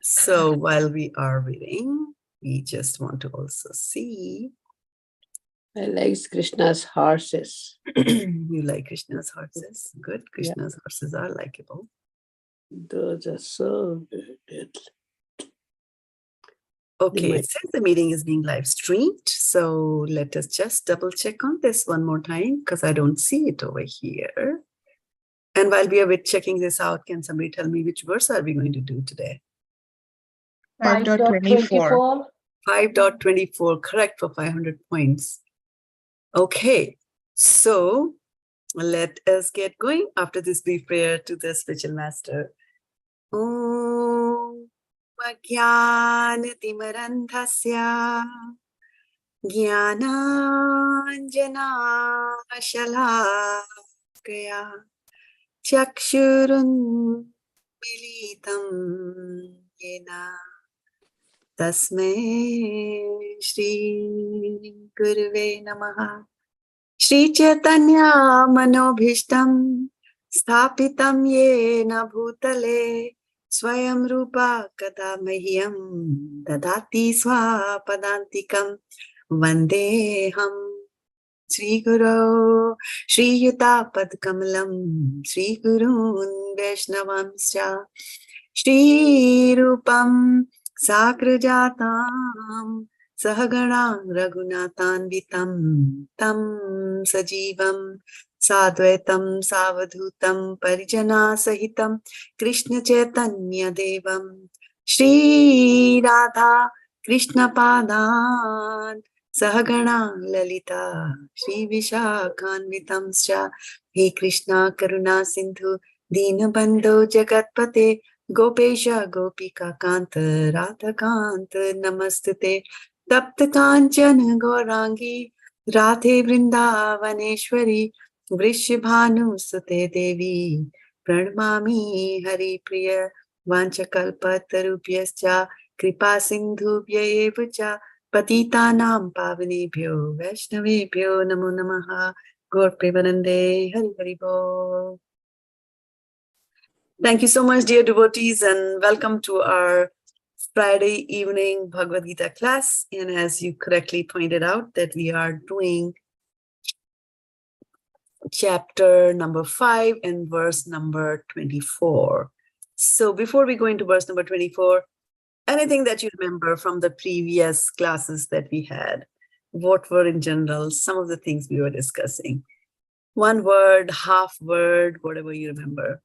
So while we are reading, we just want to also see. I like Krishna's horses. You like Krishna's horses? Good. Krishna's horses are likable. Those are so good. Okay, it says the meeting is being live streamed. So let us just double check on this one more time because I don't see it over here. And while we are checking this out, can somebody tell me which verse are we going to do today? 5.24. 5.24, correct, for 500 points. Okay, so let us get going after this brief prayer to the spiritual master. Om Jnana-timirandhasya Jnana-anjana-shalakaya Chakshurun militam yena Tasmai Shri Gurave Namaha. Shri Chaitanya Manobhishtam Sthapitam Yena Bhutale Swayam Rupa Kadamahyam Dadati Swapadantikam Vandeham Sri Guru Shri Yuta Padkamalam Sri Gurun Vaishnavamscha Shri Rupam Sakrajatam Sahagana Raghunathanvitam Tam Sajivam Sadvaitam Savadhutam Parijana Sahitam Krishna Chaitanya Devam Shri Radha Krishna Padan Sahagana Lalita Shri Vishakhanvitam Scha He Krishna Karuna Sindhu Dinabandho Jagatpate Gopesha Gopika Kanta Radha Kanta Namastute Tapta Kanchana Gaurangi Radhe Vrindavaneshwari Vrishabhanu Sute Devi Pranamami Hari Priya Vanchakalpatarubhyascha Kripa Sindhubhya evacha Patitanam Pavanebhyo Vaishnavebhyo Namo Namaha Gaur Premanande Hari Hari Bol. Thank you so much, dear devotees, and welcome to our Friday evening Bhagavad-gita class. And as you correctly pointed out, that we are doing chapter number 5 and verse number 24. So before we go into verse number 24, anything that you remember from the previous classes that we had, what were in general some of the things we were discussing? One word, half word, whatever you remember.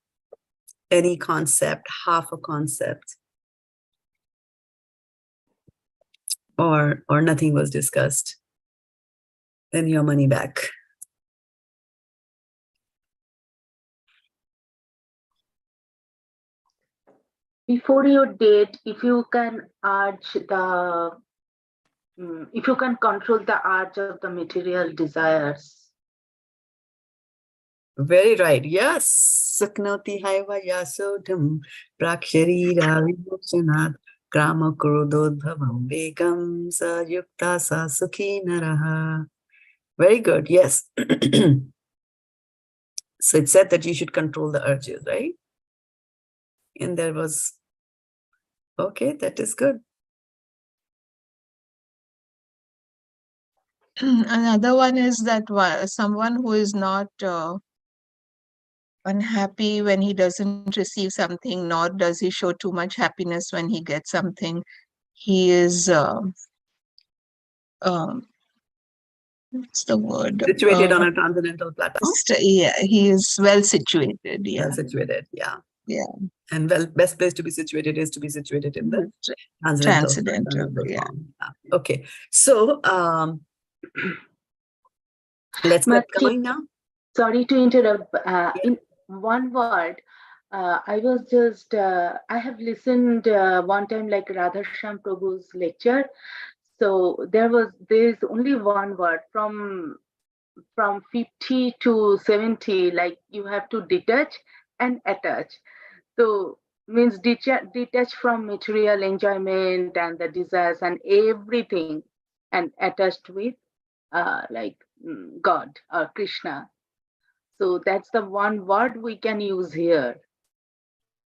Any concept, half a concept, or nothing was discussed, then your money back. Before your date, if you can urge the, if you can control the urge of the material desires. Very right. Yes. Suknoti haiva yasodham praksharira vimokshanath krama kurododbhavam vegam sa yukta sa sukhi naraha. Very good. Yes. So it said that you should control the urges, right? And there was, okay, that is good. Another one is that someone who is not unhappy when he doesn't receive something, nor does he show too much happiness when he gets something. He is, what's the word? Situated on a transcendental platform. Yeah, he is well situated. Yeah. Well situated, yeah. Yeah. And best place to be situated is to be situated in the transcendental yeah. form. Okay, so let's get going now. Sorry to interrupt. In one word, I was just, I have listened one time like Radharsham Prabhu's lecture. So there's only one word from 50 to 70, like you have to detach and attach. So means detach from material enjoyment and the desires and everything, and attached with like God or Krishna. So that's the one word we can use here.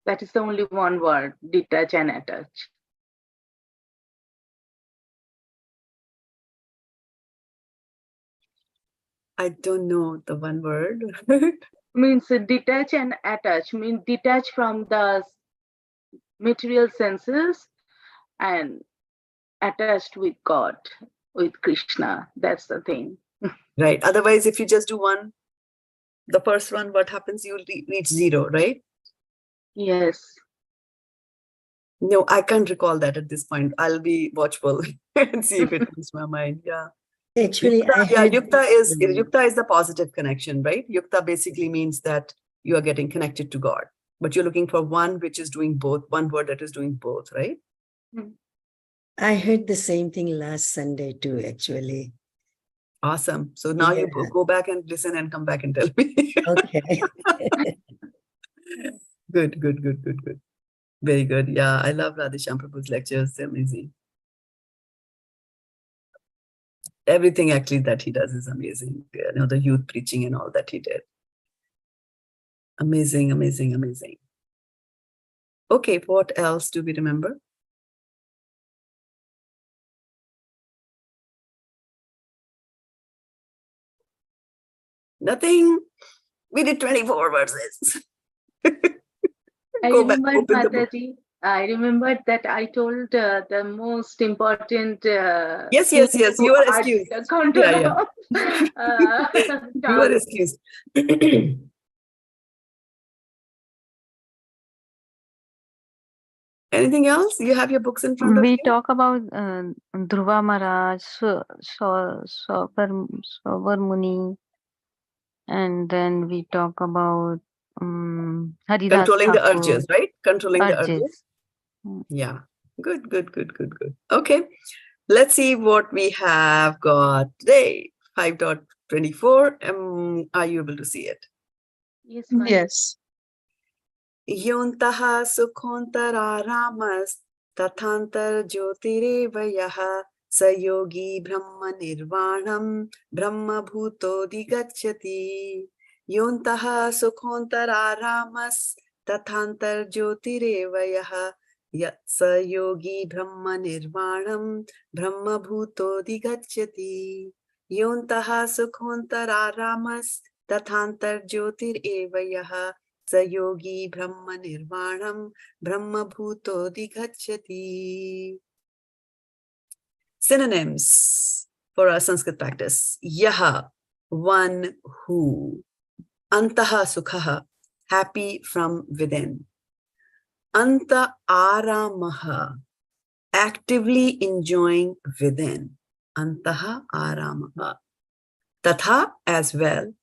That is the only one word, detach and attach. I don't know the one word. Means detach and attach, means detach from the material senses and attached with God, with Krishna. That's the thing. Right. Otherwise, if you just do one, the first one, what happens? You'll reach zero, right? Yes. No, I can't recall that at this point. I'll be watchful and see if it comes to my mind. Yeah. Actually, I Yeah, heard yukta is the positive connection, right? Yukta basically means that you are getting connected to God, but you're looking for one which is doing both, one word that is doing both, right? I heard the same thing last Sunday too, actually. Awesome. So now you Yeah. go back and listen and come back and tell me. Okay. Good, good, good, good, good. Very good. Yeah, I love Radheshyam Prabhu's lectures. They're amazing. Everything actually that he does is amazing. You know, the youth preaching and all that he did. Amazing, amazing, amazing. Okay, what else do we remember? Nothing. We did 24 verses. I Go back, remembered, open the book. Mataji, I remembered that I told the most important Yes, thing yes, yes. to You are art excused. the control Yeah, of you are tongue. excused. Anything else? You have your books in front of We you? talk about Dhruva Maharaj, Sobar Muni, and then we talk about Haridas Controlling the Thakur, urges, right? Controlling the urges. urges. Yeah. Good, good, good, good, good. Okay. Let's see what we have got today. 5.24. Are you able to see it? Yes, Mataji. Yes. ntaḥ-sukho ntar-ārāmas tathāntar-jyotir स yogī brahma-nirvāṇaṁ brahma-bhūto dhigacchati ntaḥ-sukho ntar-ārāmas tathāntar-jyotir स yogī brahma-nirvāṇaṁ brahma-bhūto dhigacchati ntaḥ-sukho ntar-ārāmas tathāntar-jyotir स yogī brahma-nirvāṇaṁ brahma-bhūto dhigacchati. Synonyms for our Sanskrit practice. Yaha, one who. Antaḥ-sukhaḥ, happy from within. Antaḥ-ārāmaḥ, actively enjoying within. Antaḥ-ārāmaḥ. Tathā, as well.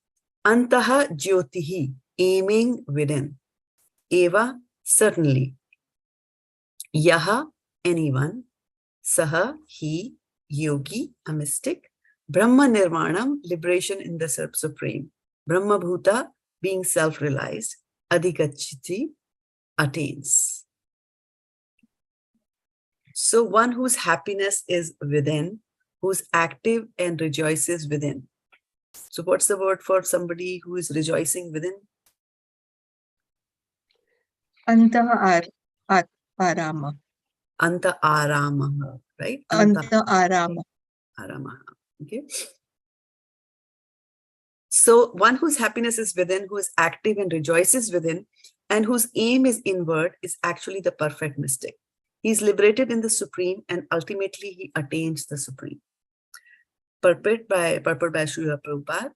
Antaḥ-jyotiḥ, aiming within. Eva, certainly. Yaha, anyone. Saha, he, yogi, a mystic. Brahma-nirvāṇaṁ, liberation in the Supreme. Brahma-bhūta, being self-realized. Adhigacchati, attains. So one whose happiness is within, who's active and rejoices within. So what's the word for somebody who is rejoicing within? Antaḥ-ārāmas. Antaḥ-ārāmaḥ, right? Antaḥ-ārāmas. Ārāmaḥ. Okay. So one whose happiness is within, who is active and rejoices within, and whose aim is inward, is actually the perfect mystic. He is liberated in the Supreme, and ultimately he attains the Supreme. Purport by Srila Prabhupada.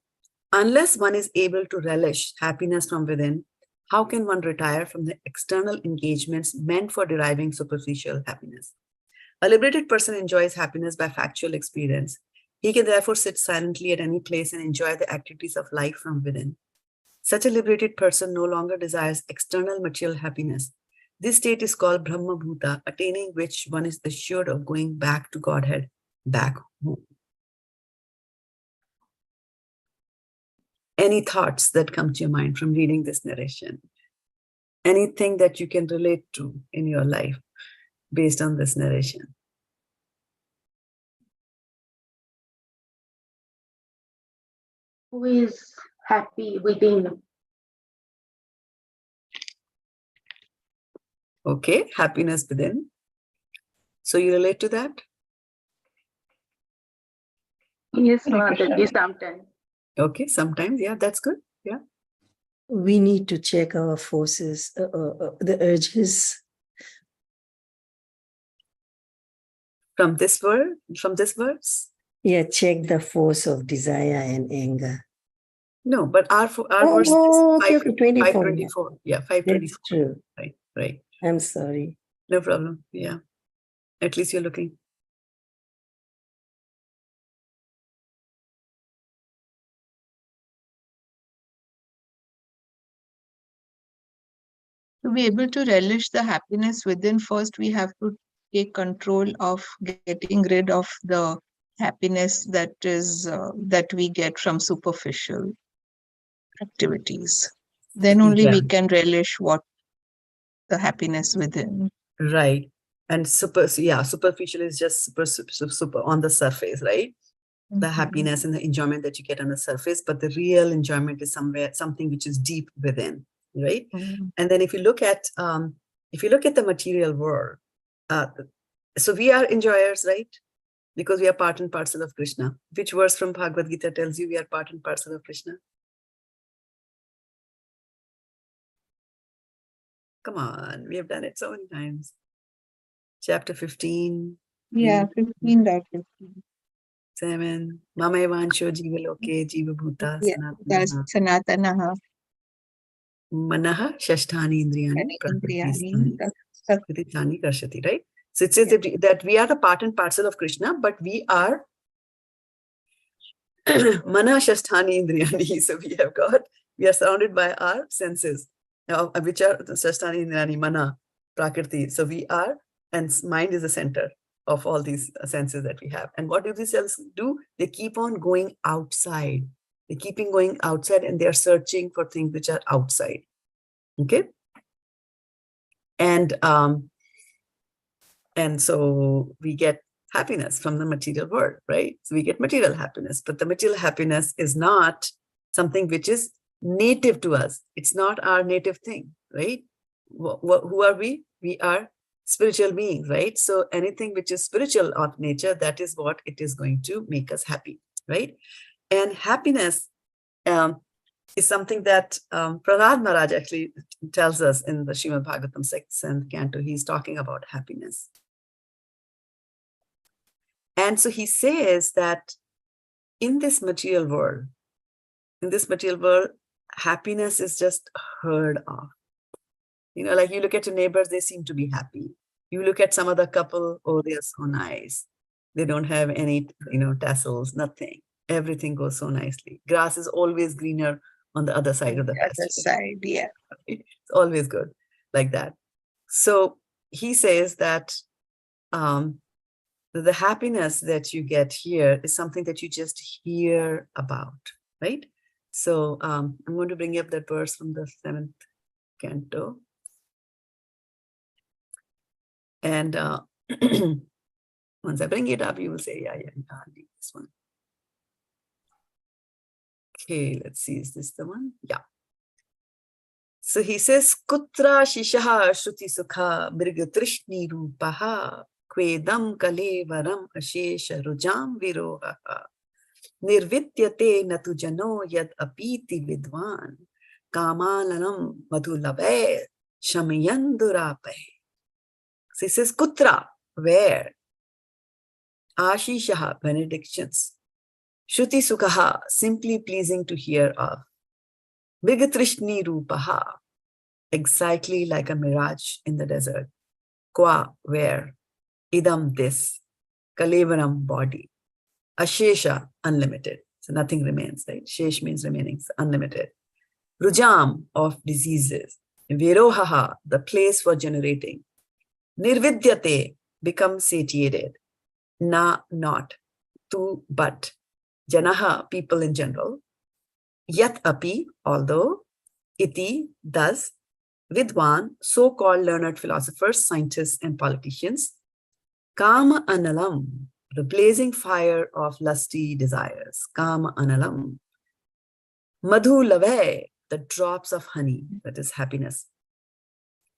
Unless one is able to relish happiness from within, how can one retire from the external engagements meant for deriving superficial happiness? A liberated person enjoys happiness by factual experience. He can therefore sit silently at any place and enjoy the activities of life from within. Such a liberated person no longer desires external material happiness. This state is called brahma-bhūta, attaining which one is assured of going back to Godhead, back home. Any thoughts that come to your mind from reading this narration? Anything that you can relate to in your life based on this narration? Who is happy within? Okay, happiness within. So you relate to that? Yes, Mataji, sometimes. Okay, sometimes, yeah, that's good. Yeah. We need to check our forces, the urges. From this verse? Yeah, check the force of desire and anger. No, but our verse is okay, 24. 524. Yeah, 524. That's true. Right. I'm sorry. No problem. Yeah. At least you're looking. To be able to relish the happiness within, first we have to take control of getting rid of the happiness that is that we get from superficial activities. Then only we can relish what the happiness within. Right. And superficial is just super on the surface, right? The happiness and the enjoyment that you get on the surface, but the real enjoyment is something which is deep within, right? And then if you look at the material world, so we are enjoyers, right? Because we are part and parcel of Krishna. Which verse from Bhagavad-gita tells you we are part and parcel of Krishna? Come on, we have done it so many times. Chapter 15. Yeah, 15.15. 7. Mama evansho jiva loke jiva bhuta Sanatanaha. Manaha shashthani indriyani prakriti karshati, right? So it says that we are the part and parcel of Krishna, but we are mana shashthani indriyani. So we are surrounded by our senses, which are shashthani indriyani, mana, prakriti. So we are, and mind is the center of all these senses that we have. And what do these cells do? They keep on going outside. They keep on going outside and they're searching for things which are outside. Okay. And so we get happiness from the material world, right? So we get material happiness, but the material happiness is not something which is native to us. It's not our native thing, right? Who are we? We are spiritual beings, right? So anything which is spiritual of nature, that is what it is going to make us happy, right? And happiness is something that Prahlad Maharaj actually tells us in the Srimad Bhagavatam 6th canto. He's talking about happiness. And so he says that in this material world, happiness is just heard of. You know, like you look at your neighbors, they seem to be happy. You look at some other couple, oh, they are so nice. They don't have any, tassels, nothing. Everything goes so nicely. Grass is always greener on the other side of the pasture. Other side, yeah. It's always good like that. So he says that the happiness that you get here is something that you just hear about, right? So I'm going to bring up that verse from the 7th canto. And once I bring it up, you will say, yeah, this one. Okay, let's see, is this the one? Yeah. So he says, Kutra shishaha shruti-sukha mirga-trishni rupaha kvedam kalevaram ashesha rujam virohaha nirvityate natu jano yad apiti vidvan kamalanam madhulave shamayandurape. So he says, Kutra, where? Ashishaha, benedictions. Shruti Sukhaha, simply pleasing to hear of. Vrigatrishni Rupaha, exactly like a mirage in the desert. Kwa, where? Idam, this. Kalevaram, body. Ashesha, unlimited. So nothing remains, right? Shesh means remaining, so unlimited. Rujam, of diseases. Virohaha, the place for generating. Nirvidyate, become satiated. Na, not. Tu, but. Janaha, people in general. Yat api, although. Iti, thus. Vidwan, so-called learned philosophers, scientists, and politicians. Kama analam, the blazing fire of lusty desires. Kama analam. Madhu lave, the drops of honey, that is happiness.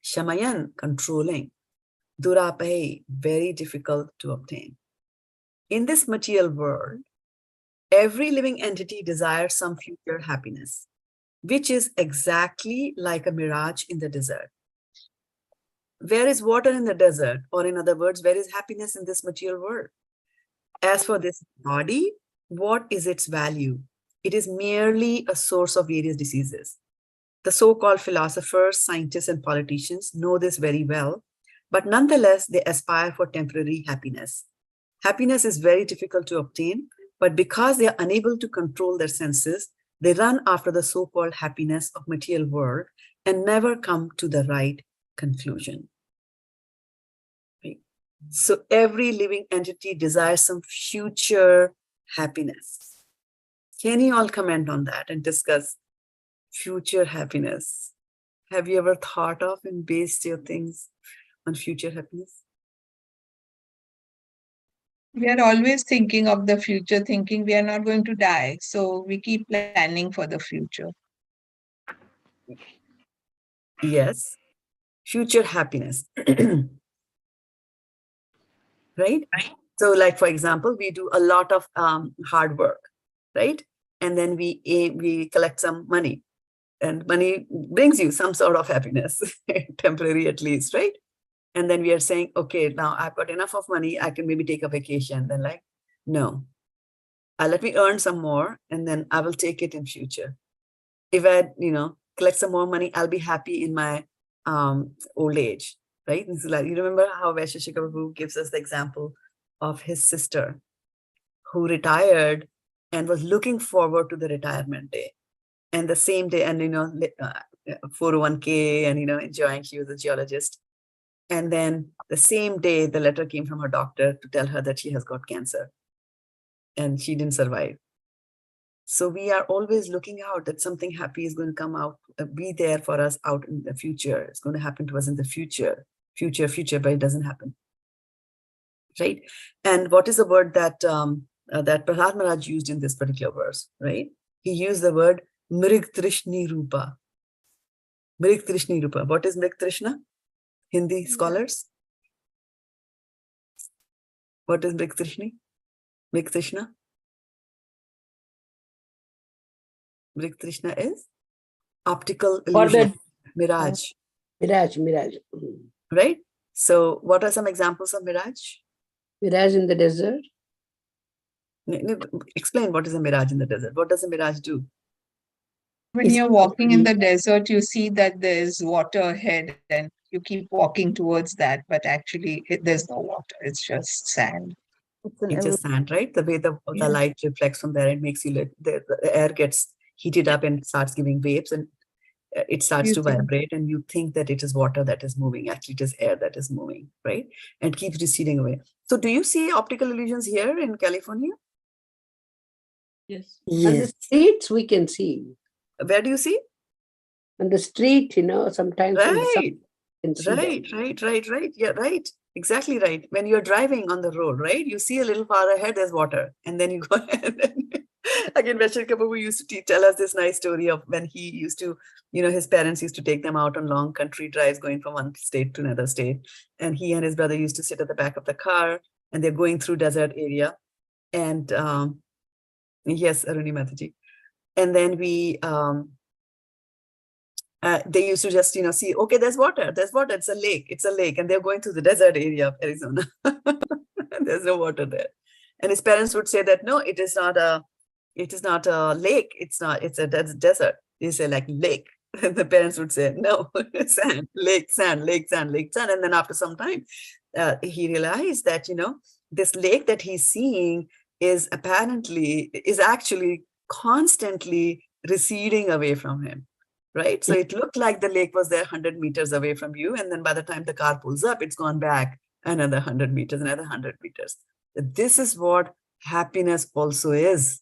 Shamayan, controlling. Durapahe, very difficult to obtain. In this material world, every living entity desires some future happiness, which is exactly like a mirage in the desert. Where is water in the desert? Or in other words, where is happiness in this material world? As for this body, what is its value? It is merely a source of various diseases. The so-called philosophers, scientists, and politicians know this very well, but nonetheless, they aspire for temporary happiness. Happiness is very difficult to obtain, but because they are unable to control their senses, they run after the so-called happiness of material world and never come to the right conclusion. Right? So every living entity desires some future happiness. Can you all comment on that and discuss future happiness? Have you ever thought of and based your things on future happiness? We are always thinking of the future, thinking we are not going to die. So we keep planning for the future. Yes, future happiness. Right? So like, for example, we do a lot of hard work, right? And then we collect some money, and money brings you some sort of happiness, temporary at least, right? And then we are saying, okay, now I've got enough of money, I can maybe take a vacation. Then like, no, let me earn some more and then I will take it in future. If I, collect some more money, I'll be happy in my old age, right? This is like, you remember how Vaisheshika Prabhu gives us the example of his sister who retired and was looking forward to the retirement day. And the same day, and 401k and enjoying, she was a geologist. And then the same day, the letter came from her doctor to tell her that she has got cancer and she didn't survive. So we are always looking out that something happy is going to come out, be there for us out in the future. It's going to happen to us in the future, but it doesn't happen. Right? And what is the word that that Prahlad Maharaj used in this particular verse, right? He used the word Mrig Trishni Rupa. Mrig Trishni Rupa. What is Mrig Trishna? Hindi scholars? What is Mrig Trishni? Mrig Trishna? Mrig Trishna is optical illusion, mirage. Mirage. Right? So what are some examples of mirage? Mirage in the desert. Explain what is a mirage in the desert. What does a mirage do? When you're walking in the desert, you see that there's water ahead and you keep walking towards that, but actually there's no water, it's just sand. It's just sand, right? The way the light reflects from there, it makes you the air gets heated up and starts giving waves, and it starts to vibrate, and you think that it is water that is moving. Actually, it is air that is moving, right? And keeps receding away. So do you see optical illusions here in California? Yes. Yes. On the streets, we can see. Where do you see? On the street, sometimes. Right. Can see Right. Yeah, right. Exactly right. When you're driving on the road, right? You see a little far ahead, there's water. And then you go ahead. Again, Vaisheshika Prabhu used to tell us this nice story of when he used to, his parents used to take them out on long country drives going from one state to another state. And he and his brother used to sit at the back of the car and they're going through desert area. And yes, Aruni Mataji. And then they used to just, see, okay, there's water, it's a lake. And they're going through the desert area of Arizona. There's no water there. And his parents would say that, no, it is not a lake. It's a desert. They say like lake. And the parents would say, no, sand, lake, sand, lake, sand, lake, sand. And then after some time, he realized that, this lake that he's seeing is actually constantly receding away from him. Right? So it looked like the lake was there 100 meters away from you. And then by the time the car pulls up, it's gone back another 100 meters, another 100 meters. This is what happiness also is,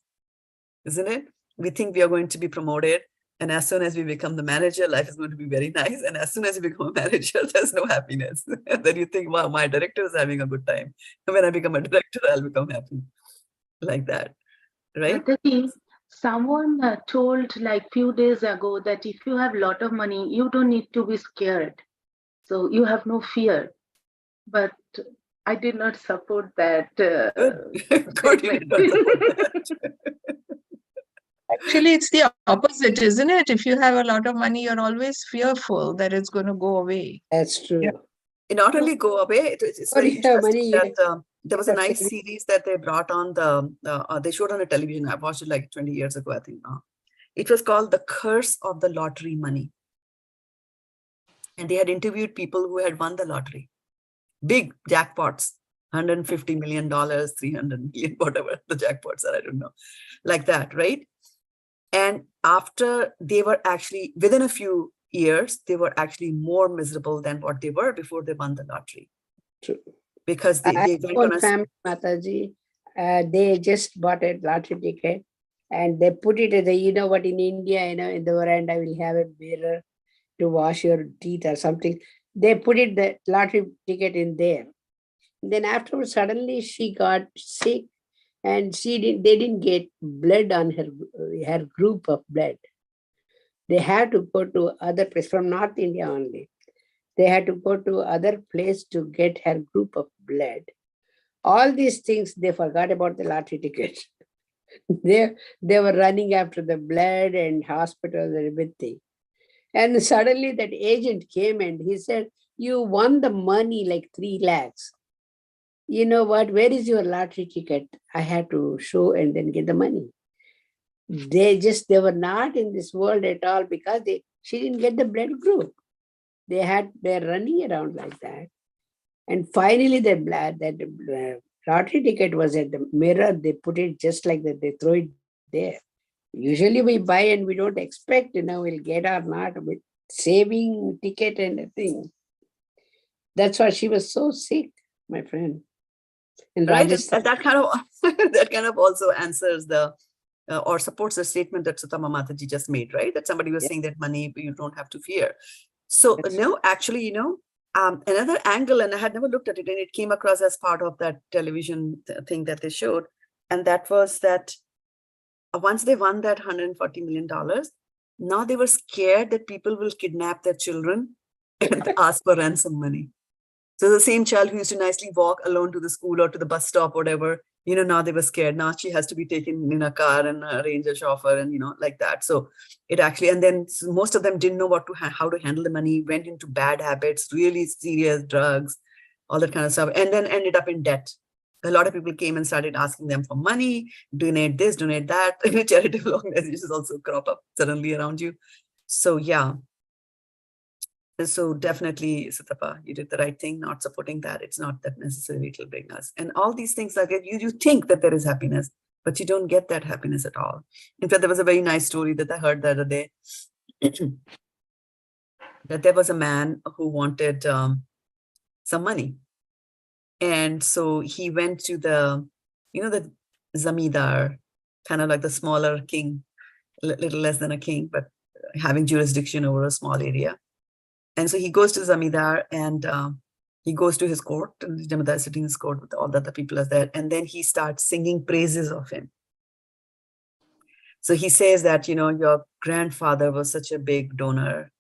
isn't it? We think we are going to be promoted. And as soon as we become the manager, life is going to be very nice. And as soon as you become a manager, there's no happiness. Then you think, wow, my director is having a good time. And when I become a director, I'll become happy. Like that, right? Someone told like few days ago that if you have a lot of money, you don't need to be scared. So you have no fear. But I did not support that. Good. You did not support that. Actually, it's the opposite, isn't it? If you have a lot of money, you're always fearful that it's going to go away. That's true. Yeah. It not only go away, it's Or very you have interesting money, that there was a nice saving. series that they brought on they showed on the television. I watched it like 20 years ago, I think now. It was called The Curse of the Lottery Money. And they had interviewed people who had won the lottery. Big jackpots, $150 million, $300 million, whatever the jackpots are, I don't know. Like that, right? And after they were actually, within a few years, they were actually more miserable than what they were before they won the lottery. True. Because they went one on a family, Mataji, they just bought a lottery ticket and they put it as a, you know what, in India, you know, in the veranda, will have a mirror to wash your teeth or something. They put it, the lottery ticket in there. Then afterwards, suddenly she got sick and they didn't get blood on her group of blood. They had to go to other place from North India only. They had to go to other place to get her group of blood. All these things, they forgot about the lottery ticket. they were running after the blood and hospitals and everything. And suddenly that agent came and he said, you won the money like 3 lakhs. You know what, where is your lottery ticket? I had to show and then get the money. They were not in this world at all because she didn't get the blood group. They're running around like that. And finally that lottery ticket was at the mirror. They put it just like that. They throw it there. Usually we buy and we don't expect, you know, we'll get or not, with saving ticket and a thing. That's why she was so sick, my friend. And right, and that kind of also answers or supports the statement that Sutama Mataji just made, right? That somebody was saying that money, you don't have to fear. So no, actually, you know, another angle, and I had never looked at it, and it came across as part of that television thing that they showed. And that was that once they won that $140 million, now they were scared that people will kidnap their children and ask for ransom money. So the same child who used to nicely walk alone to the school or to the bus stop, whatever, you know, now they were scared. Now she has to be taken in a car and arrange a chauffeur and, you know, like that. So it actually, and then most of them didn't know how to handle the money, went into bad habits, really serious drugs, all that kind of stuff, and then ended up in debt. A lot of people came and started asking them for money, donate this, donate that. Charitable organizations also crop up suddenly around you. So yeah. So definitely, Sutapa, you did the right thing, not supporting that. It's not that necessarily it will bring us. And all these things, like you think that there is happiness, but you don't get that happiness at all. In fact, there was a very nice story that I heard the other day, that there was a man who wanted some money. And so he went to the zamidar, kind of like the smaller king, little less than a king, but having jurisdiction over a small area. And so he goes to Zamidar and he goes to his court, and Zamidar is sitting in his court with all the other people as there. And then he starts singing praises of him. So he says that, you know, your grandfather was such a big donor.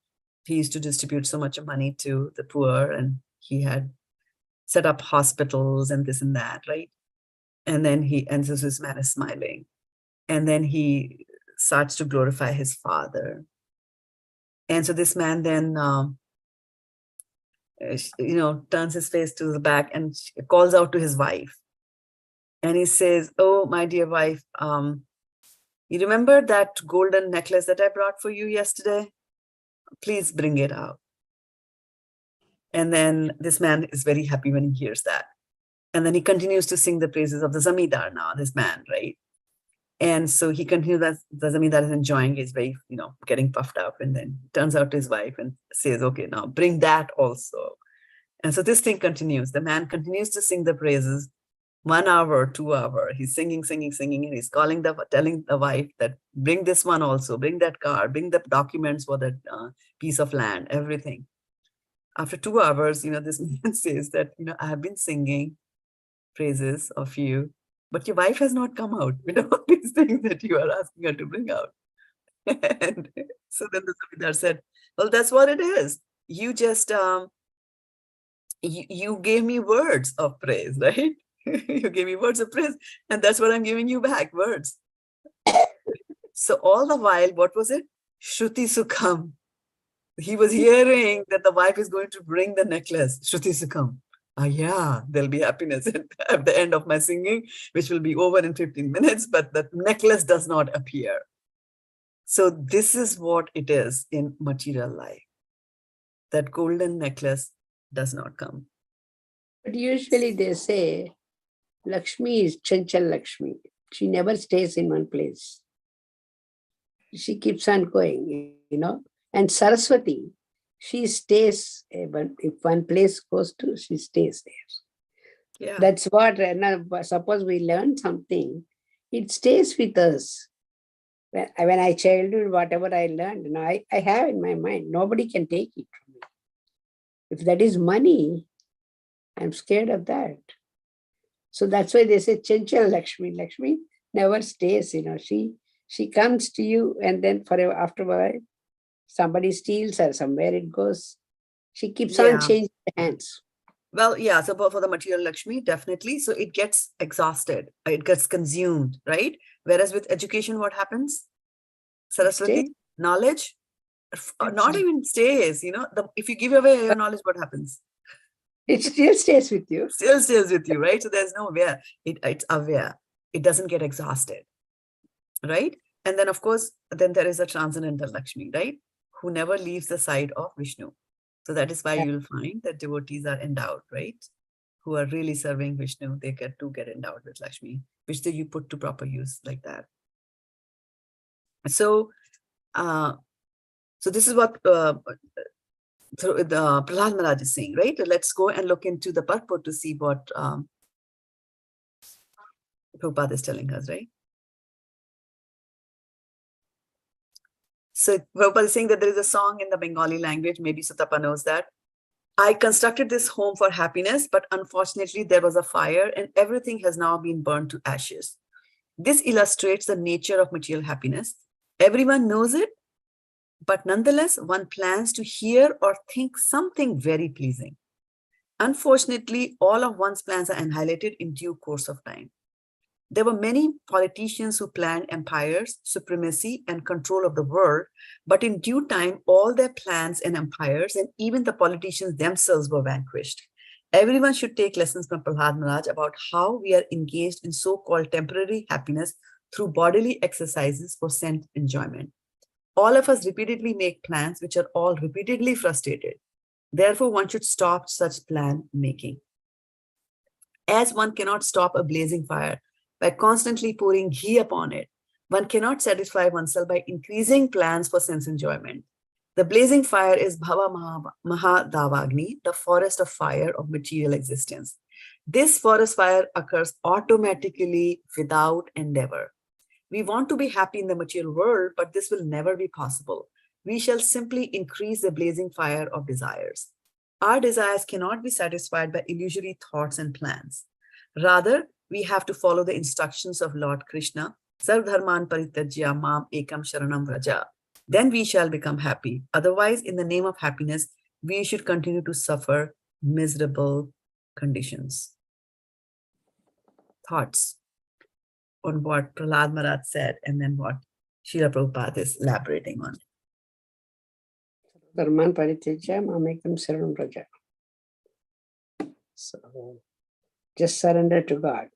He used to distribute so much money to the poor, and he had set up hospitals and this and that, right? And then so this man is smiling. And then he starts to glorify his father. And so this man then, turns his face to the back and calls out to his wife. And he says, oh, my dear wife, you remember that golden necklace that I brought for you yesterday? Please bring it out. And then this man is very happy when he hears that. And then he continues to sing the praises of the Zamidar now, this man, right? And so he continues that the Zamidar is enjoying, he's very, getting puffed up, and then turns out to his wife and says, okay, now bring that also. And so this thing continues. The man continues to sing the praises 1 hour, 2 hours. He's singing, and he's telling the wife that bring this one also, bring that car, bring the documents for that piece of land, everything. After 2 hours, this man says that, I have been singing praises of you, but your wife has not come out with all these things that you are asking her to bring out. And so then the Zamidar said, well, that's what it is. You just You gave me words of praise, right? You gave me words of praise, and that's what I'm giving you back, words. So all the while, what was it? Shruti-sukham. He was hearing that the wife is going to bring the necklace. Shruti-sukham. Yeah, there'll be happiness at the end of my singing, which will be over in 15 minutes, but the necklace does not appear. So this is what it is in material life. That golden necklace does not come. But usually they say, Lakshmi is Chanchal Lakshmi. She never stays in one place. She keeps on going, And Saraswati, she stays, but if one place goes to, she stays there. Yeah. That's what, suppose we learn something, it stays with us. When I childhood, whatever I learned, I have in my mind, nobody can take it from me. If that is money, I'm scared of that. So that's why they say Chanchal Lakshmi. Lakshmi never stays, she comes to you and then forever afterward, somebody steals her, somewhere it goes. She keeps on changing hands. Well, yeah, so for the material Lakshmi, definitely. So it gets exhausted, it gets consumed, right? Whereas with education, what happens? Saraswati, knowledge, not even stays, if you give away your knowledge, what happens? It still stays with you. Still stays with you, right? So there's no where. It's aware. It doesn't get exhausted, right? And then, of course, then there is a transcendental Lakshmi, right? Who never leaves the side of Vishnu. So that is why you'll find that devotees are endowed, right? Who are really serving Vishnu, they get endowed with Lakshmi, which you put to proper use like that. So, so this is what Prahlad Maharaj is saying, right? Let's go and look into the purport to see what Prabhupada is telling us, right? So Prabhupada is saying that there is a song in the Bengali language, maybe Sutapa knows that. I constructed this home for happiness, but unfortunately there was a fire and everything has now been burned to ashes. This illustrates the nature of material happiness. Everyone knows it, but nonetheless, one plans to hear or think something very pleasing. Unfortunately, all of one's plans are annihilated in due course of time. There were many politicians who planned empires, supremacy, and control of the world, but in due time, all their plans and empires, and even the politicians themselves were vanquished. Everyone should take lessons from Prahlad Maharaj about how we are engaged in so-called temporary happiness through bodily exercises for sense enjoyment. All of us repeatedly make plans which are all repeatedly frustrated. Therefore, one should stop such plan making. As one cannot stop a blazing fire by constantly pouring ghee upon it, one cannot satisfy oneself by increasing plans for sense enjoyment. The blazing fire is Bhava Mahadavagni, the forest of fire of material existence. This forest fire occurs automatically without endeavor. We want to be happy in the material world, but this will never be possible. We shall simply increase the blazing fire of desires. Our desires cannot be satisfied by illusory thoughts and plans. Rather, we have to follow the instructions of Lord Krishna, Sarvdharman Parityajya Mam Ekam Sharanam Vraja. Then we shall become happy. Otherwise, in the name of happiness, we should continue to suffer miserable conditions. Thoughts on what Prahlad Maharaj said and then what Srila Prabhupada is elaborating on. Dharman Parityajya Mam Ekam Sharanam Vraja. So, just surrender to God.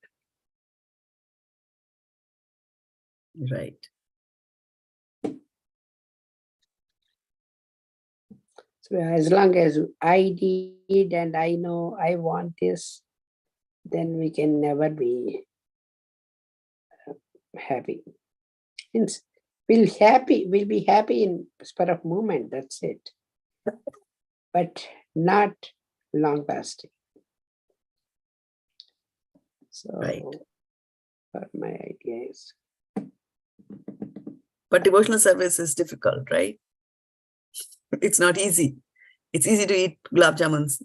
Right. So as long as I did and I know I want this, then we can never be happy. Means we'll be happy in spur of moment, that's it. But not long lasting. So right. What my idea is. But devotional service is difficult, right? It's not easy. It's easy to eat gulab jamuns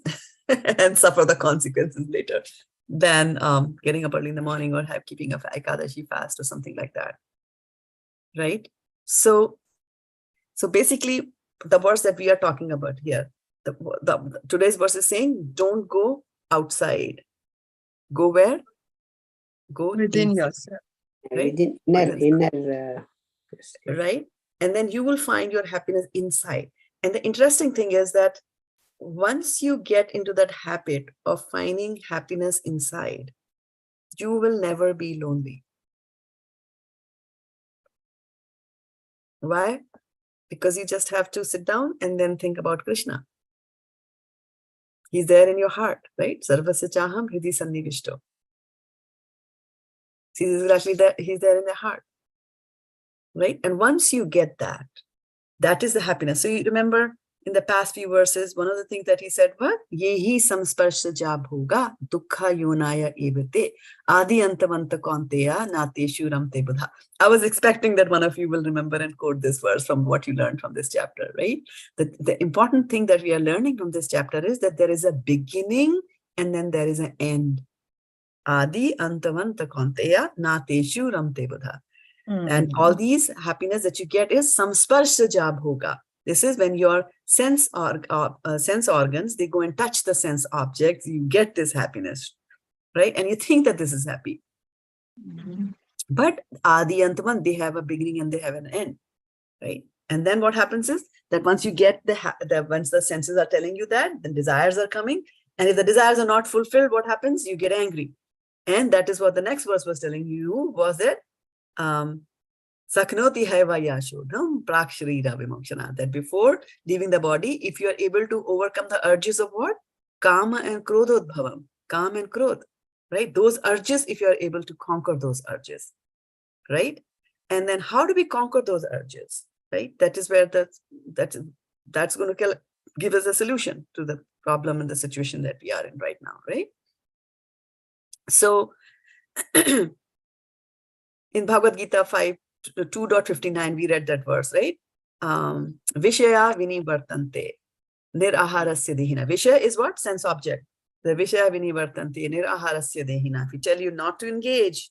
and suffer the consequences later than getting up early in the morning or keeping a Ekadashi fast or something like that, right? So basically, the verse that we are talking about here, Today's verse is saying, don't go outside. Go where? Go within inside, yourself. right? Within Right? And then you will find your happiness inside. And the interesting thing is that once you get into that habit of finding happiness inside, you will never be lonely. Why? Because you just have to sit down and then think about Krishna. He's there in your heart, right? Sarvasya chaham hridi sannivishto. See, he's actually there, he's there in the heart, right? And once you get that, that is the happiness. So you remember in the past few verses, one of the things that he said, what? Yehi samsparsha ja bhoga dukkha yonaya evate adi antavanta kaunteya nateshu ramte buddha. I was expecting that one of you will remember and quote this verse from what you learned from this chapter, right? The important thing that we are learning from this chapter is that there is a beginning and then there is an end. Adi antavanta kaunteya nateshu ramte buddha. And all these happiness that you get is samsparsha ja bhoga. This is when your sense organs, they go and touch the sense objects, you get this happiness, right? And you think that this is happy. But Adi Antaman, they have a beginning and they have an end, right? And then what happens is that once you get once the senses are telling you that, then desires are coming. And if the desires are not fulfilled, what happens? You get angry. And that is what the next verse was telling you, was that Saknoti haiva yashodham praksharira vimokshana. That before leaving the body, if you are able to overcome the urges of what? Kama and krodhodbhavam. Kama and krodh, right? Those urges, if you are able to conquer those urges, right? And then how do we conquer those urges, right? That is where that's going to give us a solution to the problem and the situation that we are in right now, right? So in Bhagavad-gita 2.59, we read that verse, right? Vishaya vinivartante nir-āhārasya dehina. Vishaya is what? Sense object. The Vishaya vinivartante nir-āhārasya dehina. If we tell you not to engage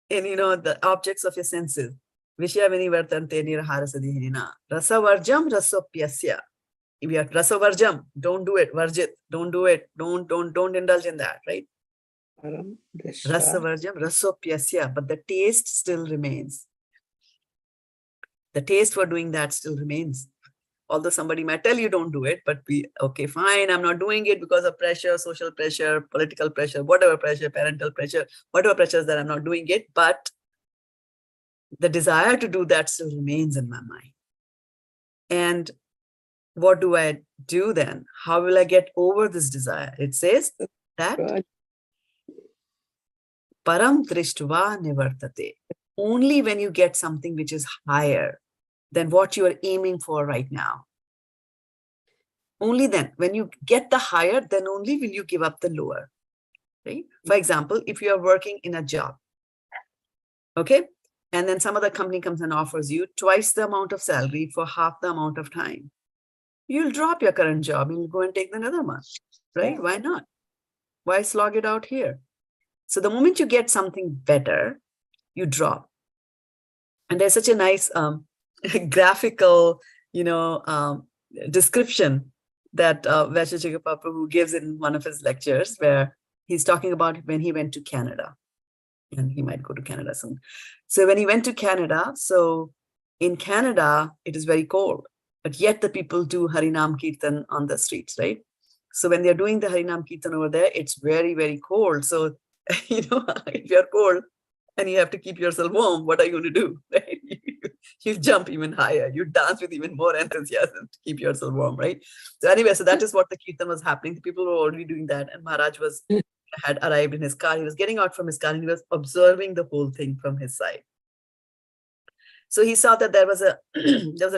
in, the objects of your senses, Vishaya vinivartante nir-āhārasya dehina. Rasavarjam rasopyasya. If you are rasavarjam, don't do it. Varjit, don't do it. Don't indulge in that, right? Rasavarjam rasopyasya. But the taste still remains. The taste for doing that still remains. Although somebody might tell you don't do it, but okay, fine, I'm not doing it because of pressure, social pressure, political pressure, whatever pressure, parental pressure, whatever pressures that I'm not doing it, but the desire to do that still remains in my mind. And what do I do then? How will I get over this desire? It says that param drishtva nivartate. Only when you get something which is higher than what you are aiming for right now. Only then, when you get the higher, then only will you give up the lower. Right? For example, if you are working in a job, okay, and then some other company comes and offers you twice the amount of salary for half the amount of time, you'll drop your current job and you'll go and take another one, right? Why not? Why slog it out here? So the moment you get something better, you drop. And there's such a nice graphical, description that Vaisheshika Prabhu gives in one of his lectures, where he's talking about when he went to Canada, and he might go to Canada soon. So when he went to Canada, so in Canada, it is very cold, but yet the people do Harinam Kirtan on the streets, right? So when they're doing the Harinam Kirtan over there, it's very, very cold. So, if you're cold, and you have to keep yourself warm, what are you going to do? Right? You jump even higher. You dance with even more enthusiasm to keep yourself warm, right? So anyway, so that is what the kirtan was happening. The people were already doing that. And Maharaj had arrived in his car. He was getting out from his car and he was observing the whole thing from his side. So he saw that there was a